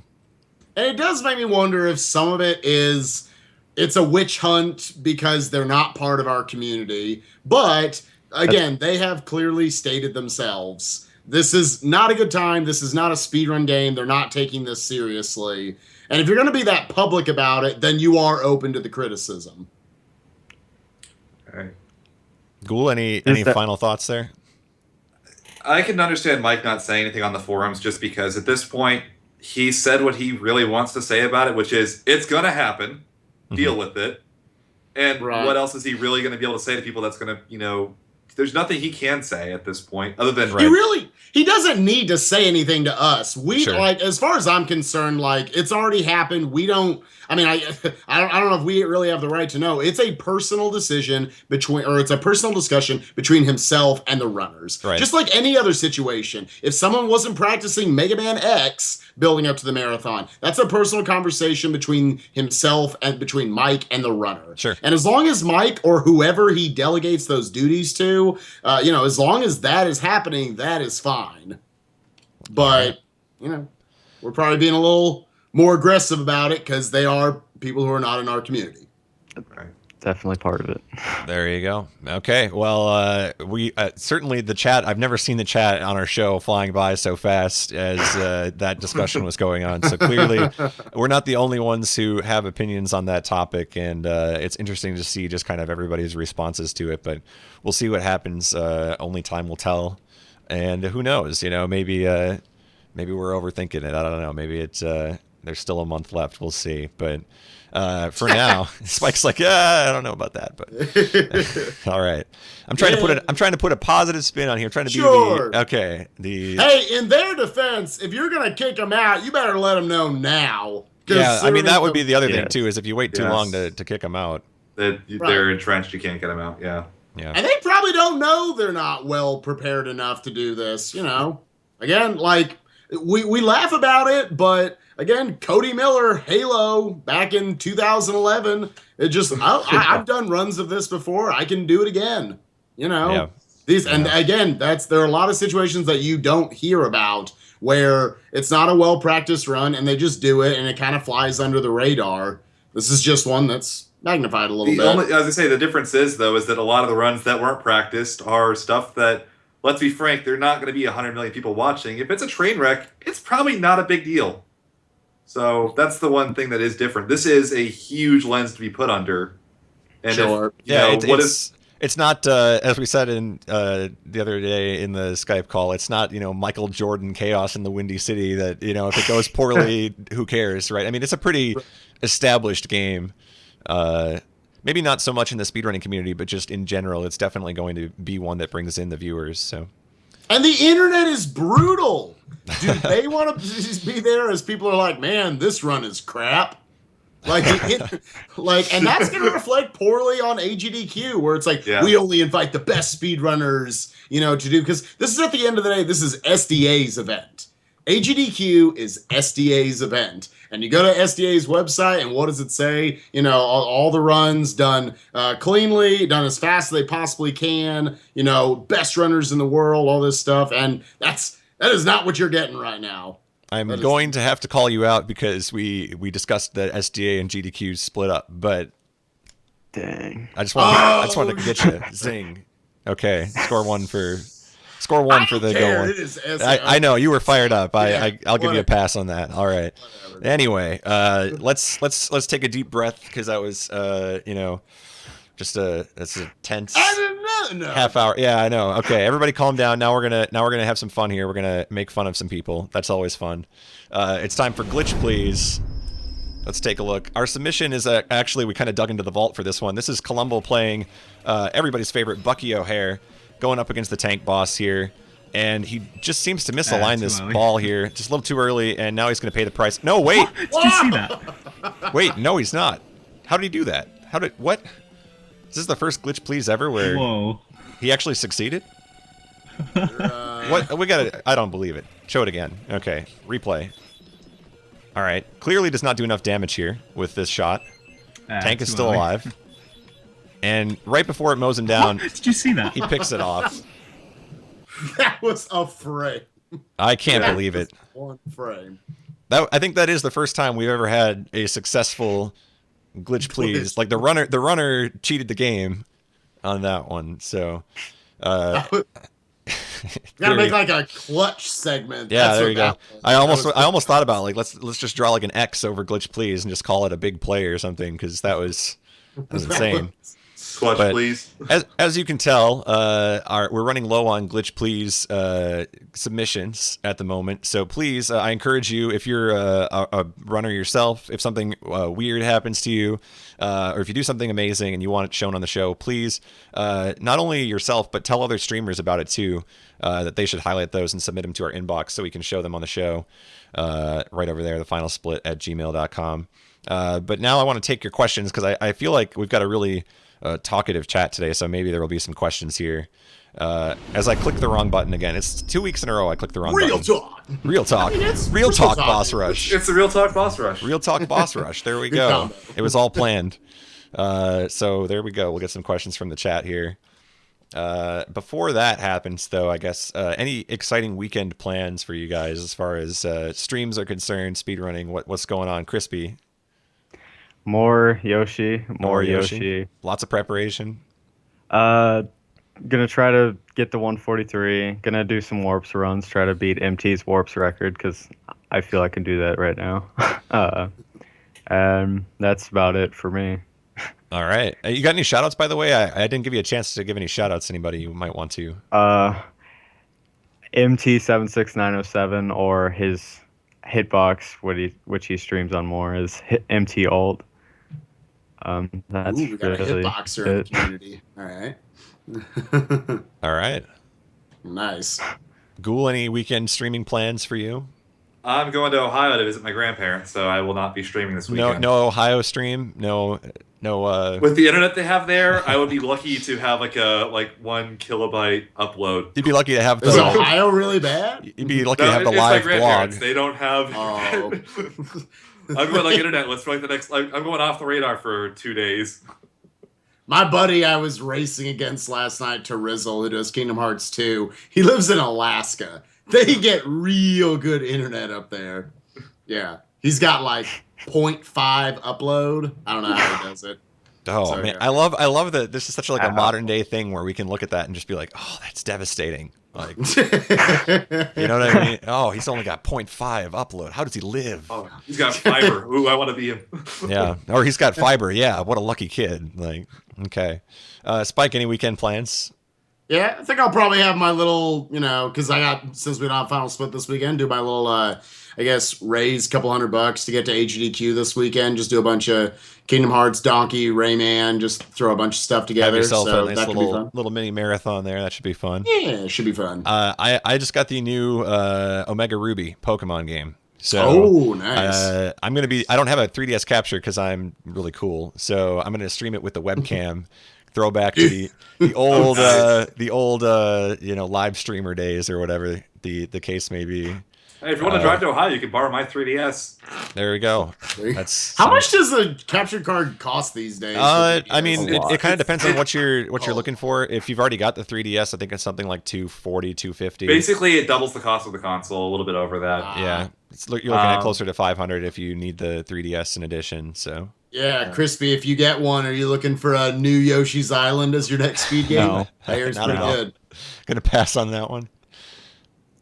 And it does make me wonder if some of it is it's a witch hunt because they're not part of our community. But again, they have clearly stated themselves, this is not a good time. This is not a speedrun game. They're not taking this seriously. And if you're going to be that public about it, then you are open to the criticism. all right. Ghoul, any final thoughts there? I can understand Mike not saying anything on the forums just because at this point he said what he really wants to say about it, which is it's going to happen. Deal with it. And what else is he really going to be able to say to people that's going to, there's nothing he can say at this point other than he doesn't need to say anything to us. Like, as far as I'm concerned, like, it's already happened. We don't, I mean, I don't know if we really have the right to know. It's a personal decision it's a personal discussion between himself and the runners. Right. Just like any other situation. If someone wasn't practicing Mega Man X building up to the marathon, that's a personal conversation between himself and between Mike and the runner. Sure. And as long as Mike or whoever he delegates those duties to, as long as that is happening, that is fine. But, we're probably being a little more aggressive about it because they are people who are not in our community. Right. Definitely part of it. There you go. Okay. Well, we certainly the chat. I've never seen the chat on our show flying by so fast as that discussion was going on. So clearly, we're not the only ones who have opinions on that topic, and it's interesting to see just kind of everybody's responses to it. But we'll see what happens. Only time will tell, and who knows? Maybe we're overthinking it. I don't know. Maybe it's there's still a month left. We'll see. But for now, Spike's like, I don't know about that, but all right. I'm trying to put a positive spin on here. I'm trying to be Hey, in their defense, if you're gonna kick them out, you better let them know now. Yeah, I mean that would be the other thing too. Is if you wait too long to kick them out, they're entrenched. You can't get them out. Yeah. And they probably don't know they're not well prepared enough to do this. Again, like we laugh about it, but. Again, Cody Miller, Halo, back in 2011. I've done runs of this before. I can do it again. And again, there are a lot of situations that you don't hear about where it's not a well-practiced run and they just do it and it kind of flies under the radar. This is just one that's magnified a little bit. As I say, the difference is that a lot of the runs that weren't practiced are stuff that, let's be frank, they're not going to be 100 million people watching. If it's a train wreck, it's probably not a big deal. So that's the one thing that is different. This is a huge lens to be put under. And it's not as we said in the other day in the Skype call. It's not Michael Jordan chaos in the Windy City that if it goes poorly, who cares, right? I mean, it's a pretty established game. Maybe not so much in the speedrunning community, but just in general, it's definitely going to be one that brings in the viewers. So. And the internet is brutal. Do they want to be there as people are like, man, this run is crap? And that's going to reflect poorly on AGDQ, where it's like, we only invite the best speedrunners, to do, because this is at the end of the day, this is SDA's event. AGDQ is SDA's event. And you go to SDA's website, and what does it say? All the runs done cleanly, done as fast as they possibly can, best runners in the world, all this stuff. And that is not what you're getting right now. I'm going to have to call you out because we discussed that SDA and GDQ split up, but dang. I just wanted to get you. Zing. Okay, score one for the goal. It is I know you were fired up. I'll give you a pass on that. All right. Whatever. Anyway, let's take a deep breath because that was that's a tense half hour. Yeah, I know. Okay, everybody calm down. Now we're gonna have some fun here. We're gonna make fun of some people. That's always fun. It's time for Glitch Please. Let's take a look. Our submission is actually we kind of dug into the vault for this one. This is Columbo playing everybody's favorite Bucky O'Hare, going up against the tank boss here, and he just seems to misalign this ball here, just a little too early, and now he's going to pay the price. No, wait! Did you see that? Wait, no, he's not. How did he do that? What? Is this the first Glitch Please ever where he actually succeeded? What? I don't believe it. Show it again. Okay, replay. All right, clearly does not do enough damage here with this shot. Tank is still alive. And right before it mows him down, did you see that? He picks it off. That was a frame. I can't believe it. One frame. I think that is the first time we've ever had a successful Glitch Please. Like the runner cheated the game on that one. So gotta make like a clutch segment. Yeah, that's there you go. I almost thought about let's just draw like an X over Glitch Please and just call it a big play or something because that was insane. Clutch, But please. as you can tell, we're running low on glitch please submissions at the moment. So please, I encourage you, if you're a runner yourself, if something weird happens to you, or if you do something amazing and you want it shown on the show, please, not only yourself, but tell other streamers about it too, that they should highlight those and submit them to our inbox so we can show them on the show, right over there, thefinalsplit@gmail.com. But now I want to take your questions because I feel like we've got a really talkative chat today, so maybe there will be some questions here. As I click the wrong button again, it's 2 weeks in a row I click the wrong Real button. talk. Real talk. I mean, it's Real talk, talk. boss rush. It's a real talk boss rush. Real talk, boss rush. There we Good go. combo. It was all planned. So there we go. We'll get some questions from the chat here. Before that happens, though, I guess any exciting weekend plans for you guys as far as streams are concerned, speedrunning, what's going on? Crispy? More Yoshi. More Yoshi. Lots of preparation. Gonna try to get the 143. Gonna do some warps runs. Try to beat MT's warps record because I feel I can do that right now. And that's about it for me. All right. You got any shout outs, by the way? I didn't give you a chance to give any shout outs to anybody you might want to. MT76907 or his hitbox, which he streams on more, is MT Alt. That's Ooh, we got really a hitboxer in the community. All right. All right. Nice. Ghoul, any weekend streaming plans for you? I'm going to Ohio to visit my grandparents, so I will not be streaming this weekend. No Ohio stream? No. With the internet they have there, I would be lucky to have like 1 kilobyte upload. You'd be lucky to have Is the. Ohio really bad? You'd be lucky to have the it's live my grandparents. blog. They don't have. Oh. I'm going like internetless for like the next. I'm going off the radar for 2 days. My buddy I was racing against last night, to Rizzle, who does Kingdom Hearts 2, he lives in Alaska. They get real good internet up there. Yeah. He's got like 0.5 upload. I don't know how he does it. Oh So, man, yeah. I love that this is such like a modern day thing where we can look at that and just be like, oh, that's devastating. Like, you know what I mean? Oh, he's only got 0.5 upload. How does he live? Oh, he's got fiber. Ooh, I want to be him. Yeah, or he's got fiber. Yeah, what a lucky kid. Like, okay, Spike, any weekend plans? Yeah, I think I'll probably have my little, because since we don't have Final Split this weekend, do my little, I guess, raise a couple $100 to get to AGDQ this weekend. Just do a bunch of Kingdom Hearts, Donkey, Rayman, just throw a bunch of stuff together. Have yourself so a nice that could be fun. little mini marathon there. That should be fun. Yeah, it should be fun. I just got the new Omega Ruby Pokemon game. So Oh, nice. I'm gonna be. I don't have a 3DS capture because I'm really cool. So I'm gonna stream it with the webcam. Throwback to the old live streamer days or whatever the case may be. Hey, if you want to drive to Ohio, you can borrow my 3DS. There we go. That's How much does a capture card cost these days? I mean, A lot. it kind of depends on what you're looking for. If you've already got the 3DS, I think it's something like 240, 250. Basically, it doubles the cost of the console, a little bit over that. Yeah, you're looking at closer to 500 if you need the 3DS in addition. So Yeah, Crispy, if you get one, are you looking for a new Yoshi's Island as your next speed game? No. I hear it's Not pretty at all. good. gonna pass on that one.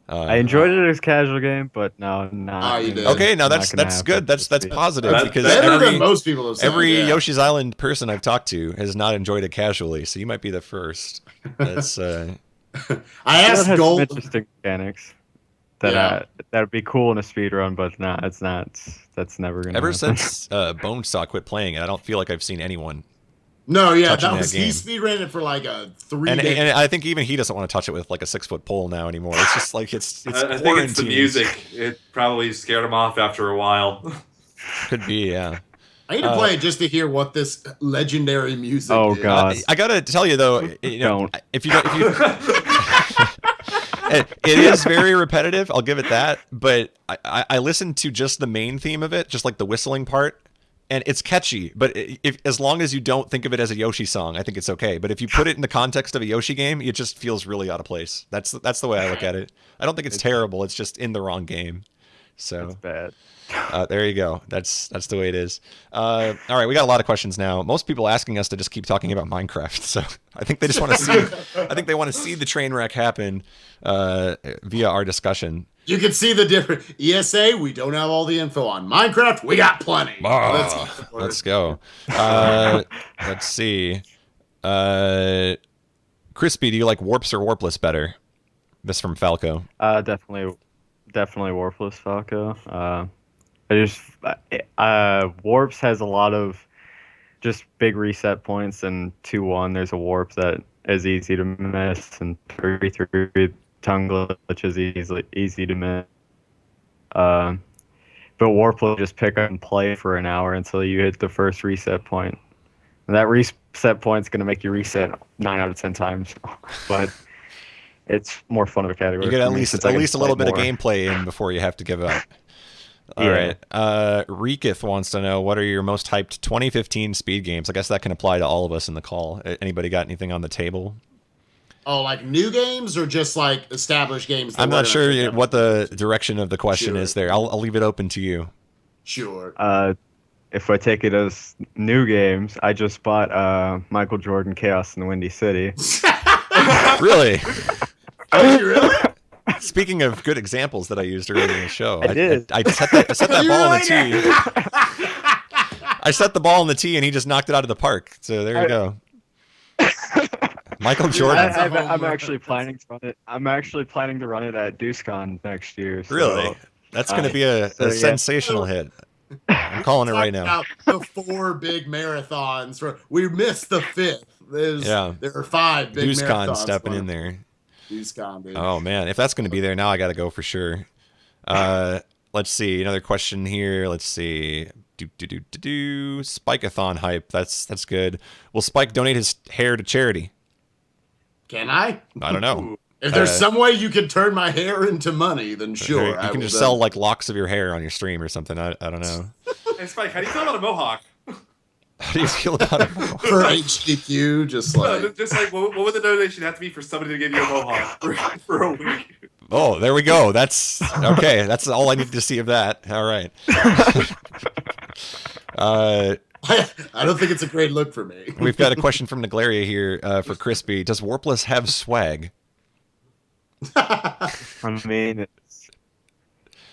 I enjoyed it as a casual game, but no, not. You did. Okay, now not that's gonna that's happen. good. That's positive That's because Better every than most people have said. every yeah. Yoshi's Island person I've talked to has not enjoyed it casually. So you might be the first. That's I It asked has some Gold. interesting mechanics that Yeah. that would be cool in a speed run, but not. It's not. That's never gonna. ever happen. since Bonesaw quit playing it. I don't feel like I've seen anyone. No, yeah, touching that that was game. he speedran it for like a 3 And, day. and I think even he doesn't want to touch it with like a 6-foot pole now anymore. It's just like it's I think it's the quarantined. music. It probably scared him off after a while. Could be, yeah. I need to play it just to hear what this legendary music Oh, is. God. I gotta tell you though, Don't. if you it is very repetitive. I'll give it that. But I listened to just the main theme of it, just like the whistling part, and it's catchy. But as long as you don't think of it as a Yoshi song, I think it's okay. But if you put it in the context of a Yoshi game, it just feels really out of place. That's the way I look at it. I don't think it's terrible. It's just in the wrong game. So That's bad. there you go. That's the way it is. All right, we got a lot of questions now. Most people asking us to just keep talking about Minecraft. So I think they just want to see. I think they want to see the train wreck happen via our discussion. You can see the difference. ESA, we don't have all the info on. Minecraft, we got plenty. Let's go. Let's see. Crispy, do you like warps or warpless better? This from Falco. Definitely Warpless Falco. I just Warps has a lot of just big reset points, and 2-1 there's a warp that is easy to miss, and 3-3 tongue glitch is easy to miss. But warp will just pick up and play for an hour until you hit the first reset point. And that reset point's going to make you reset 9 out of 10 times. But it's more fun of a category. You get for me since I can a little play bit of more. gameplay in before you have to give up. All Yeah. right. Rekith wants to know, what are your most hyped 2015 speed games? I guess that can apply to all of us in the call. Anybody got anything on the table? Oh, like new games or just like established games? That I'm we're not gonna sure pick up? what the direction of the question Sure. is there. I'll leave it open to you. Sure. If I take it as new games, I just bought Michael Jordan Chaos in the Windy City. Really? Did you really? Speaking of good examples that I used earlier in the show, I did. I set that You ball in really the tee. I set the ball in the tee, and he just knocked it out of the park. So there you go. Michael Jordan. That's a home I'm run. actually planning to run it. I'm actually planning to run it at DeuceCon next year. So, Really? That's going to be a yeah. sensational hit. I'm calling it right Talk now. about the 4 big marathons. We missed the 5th. Yeah. There are 5 big DeuceCon marathons. stepping in there. DeuceCon, dude. Oh man, if that's going to be there now, I got to go for sure. Let's see, another question here. Let's see. Spike-a-thon hype. That's good. Will Spike donate his hair to charity? Can I? I don't know. If there's some way you can turn my hair into money, then sure. You can just sell like locks of your hair on your stream or something. I don't know. Hey, Spike, how do you feel about a mohawk? How do you feel about it? for HDQ, just like Just like, what would the donation have to be for somebody to give you a mohawk for a week? Oh, there we go. That's okay. That's all I need to see of that. All right. I don't think it's a great look for me. We've got a question from Naglaria here for Crispy. Does Warpless have swag? I mean,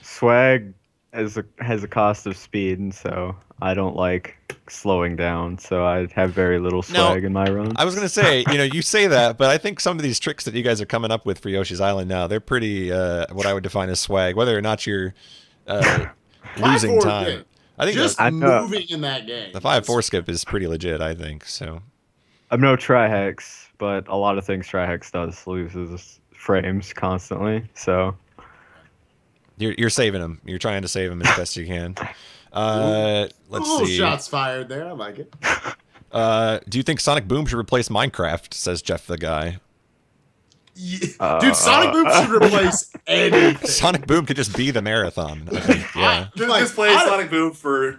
swag has a cost of speed, and so I don't like slowing down. So I have very little swag in my run. I was gonna say, you say that, but I think some of these tricks that you guys are coming up with for Yoshi's Island now, they're pretty what I would define as swag. Whether or not you're losing 5-4 time, game. I think Just moving in that game. the 5-4 skip is pretty legit. I think so. I'm no Trihex, but a lot of things Trihex does loses frames constantly. So You're saving them. You're trying to save them as best you can. Let's Little see. shots fired there. I like it. Do you think Sonic Boom should replace Minecraft? Says Jeff the guy. Dude, Sonic Boom should replace anything. Sonic Boom could just be the marathon. I think. Yeah. Just play Sonic Boom for,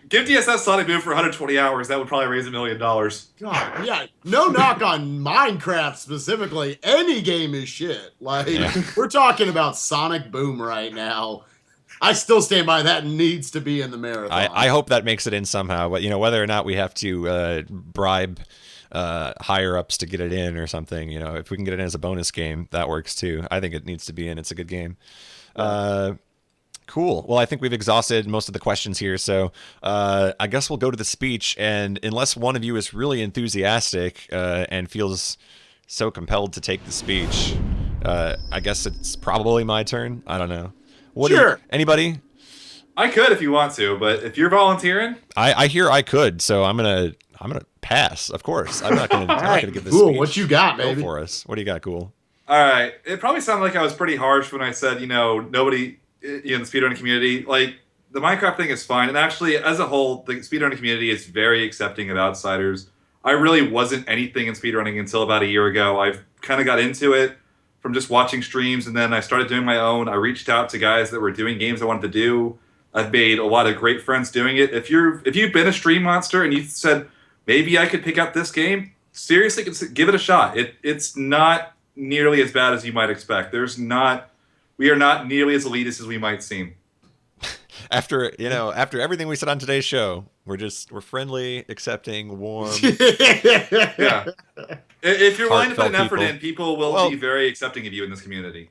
give DSS Sonic Boom for 120 hours. That would probably raise $1 million. God, yeah, no knock on Minecraft specifically. Any game is shit. We're talking about Sonic Boom right now. I still stand by that needs to be in the marathon. I hope that makes it in somehow. But whether or not we have to bribe higher ups to get it in or something, if we can get it in as a bonus game, that works too. I think it needs to be in. It's a good game. Cool. Well, I think we've exhausted most of the questions here, so I guess we'll go to the speech. And unless one of you is really enthusiastic and feels so compelled to take the speech, I guess it's probably my turn. I don't know. Sure. Anybody? I could if you want to, but if you're volunteering, I hear I could, so I'm gonna pass. Of course, I'm not gonna give this Cool. speech. What you got, Go baby? for us. What do you got? Cool. all right. It probably sounded like I was pretty harsh when I said, nobody in the speedrunning community, the Minecraft thing is fine. And actually, as a whole, the speedrunning community is very accepting of outsiders. I really wasn't anything in speedrunning until about a year ago. I've kind of got into it from just watching streams, and then I started doing my own. I reached out to guys that were doing games I wanted to do. I've made a lot of great friends doing it. If you've been a stream monster and you said, maybe I could pick up this game, seriously, give it a shot. It's not nearly as bad as you might expect. We are not nearly as elitist as we might seem. After everything we said on today's show, we're friendly, accepting, warm. Yeah. If you're willing to put an Heartfelt effort people. in, people will be very accepting of you in this community.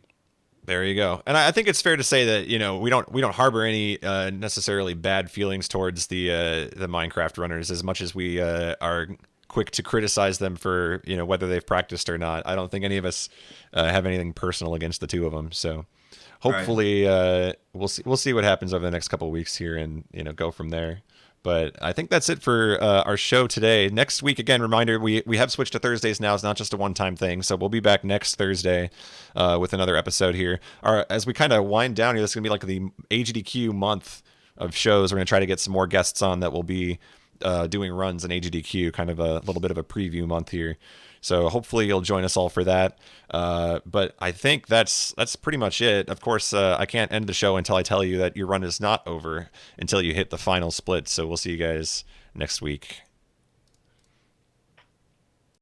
There you go. And I think it's fair to say that we don't harbor any necessarily bad feelings towards the Minecraft runners as much as we are quick to criticize them for whether they've practiced or not. I don't think any of us have anything personal against the two of them. So hopefully we'll see what happens over the next couple of weeks here, and go from there. But I think that's it for our show today. Next week, again, reminder, we have switched to Thursdays now. It's not just a one-time thing. So we'll be back next Thursday with another episode here. As we kind of wind down here, this is going to be like the AGDQ month of shows. We're going to try to get some more guests on that will be doing runs in AGDQ, kind of a little bit of a preview month here. So hopefully you'll join us all for that. But I think that's pretty much it. Of course, I can't end the show until I tell you that your run is not over until you hit the final split. So we'll see you guys next week.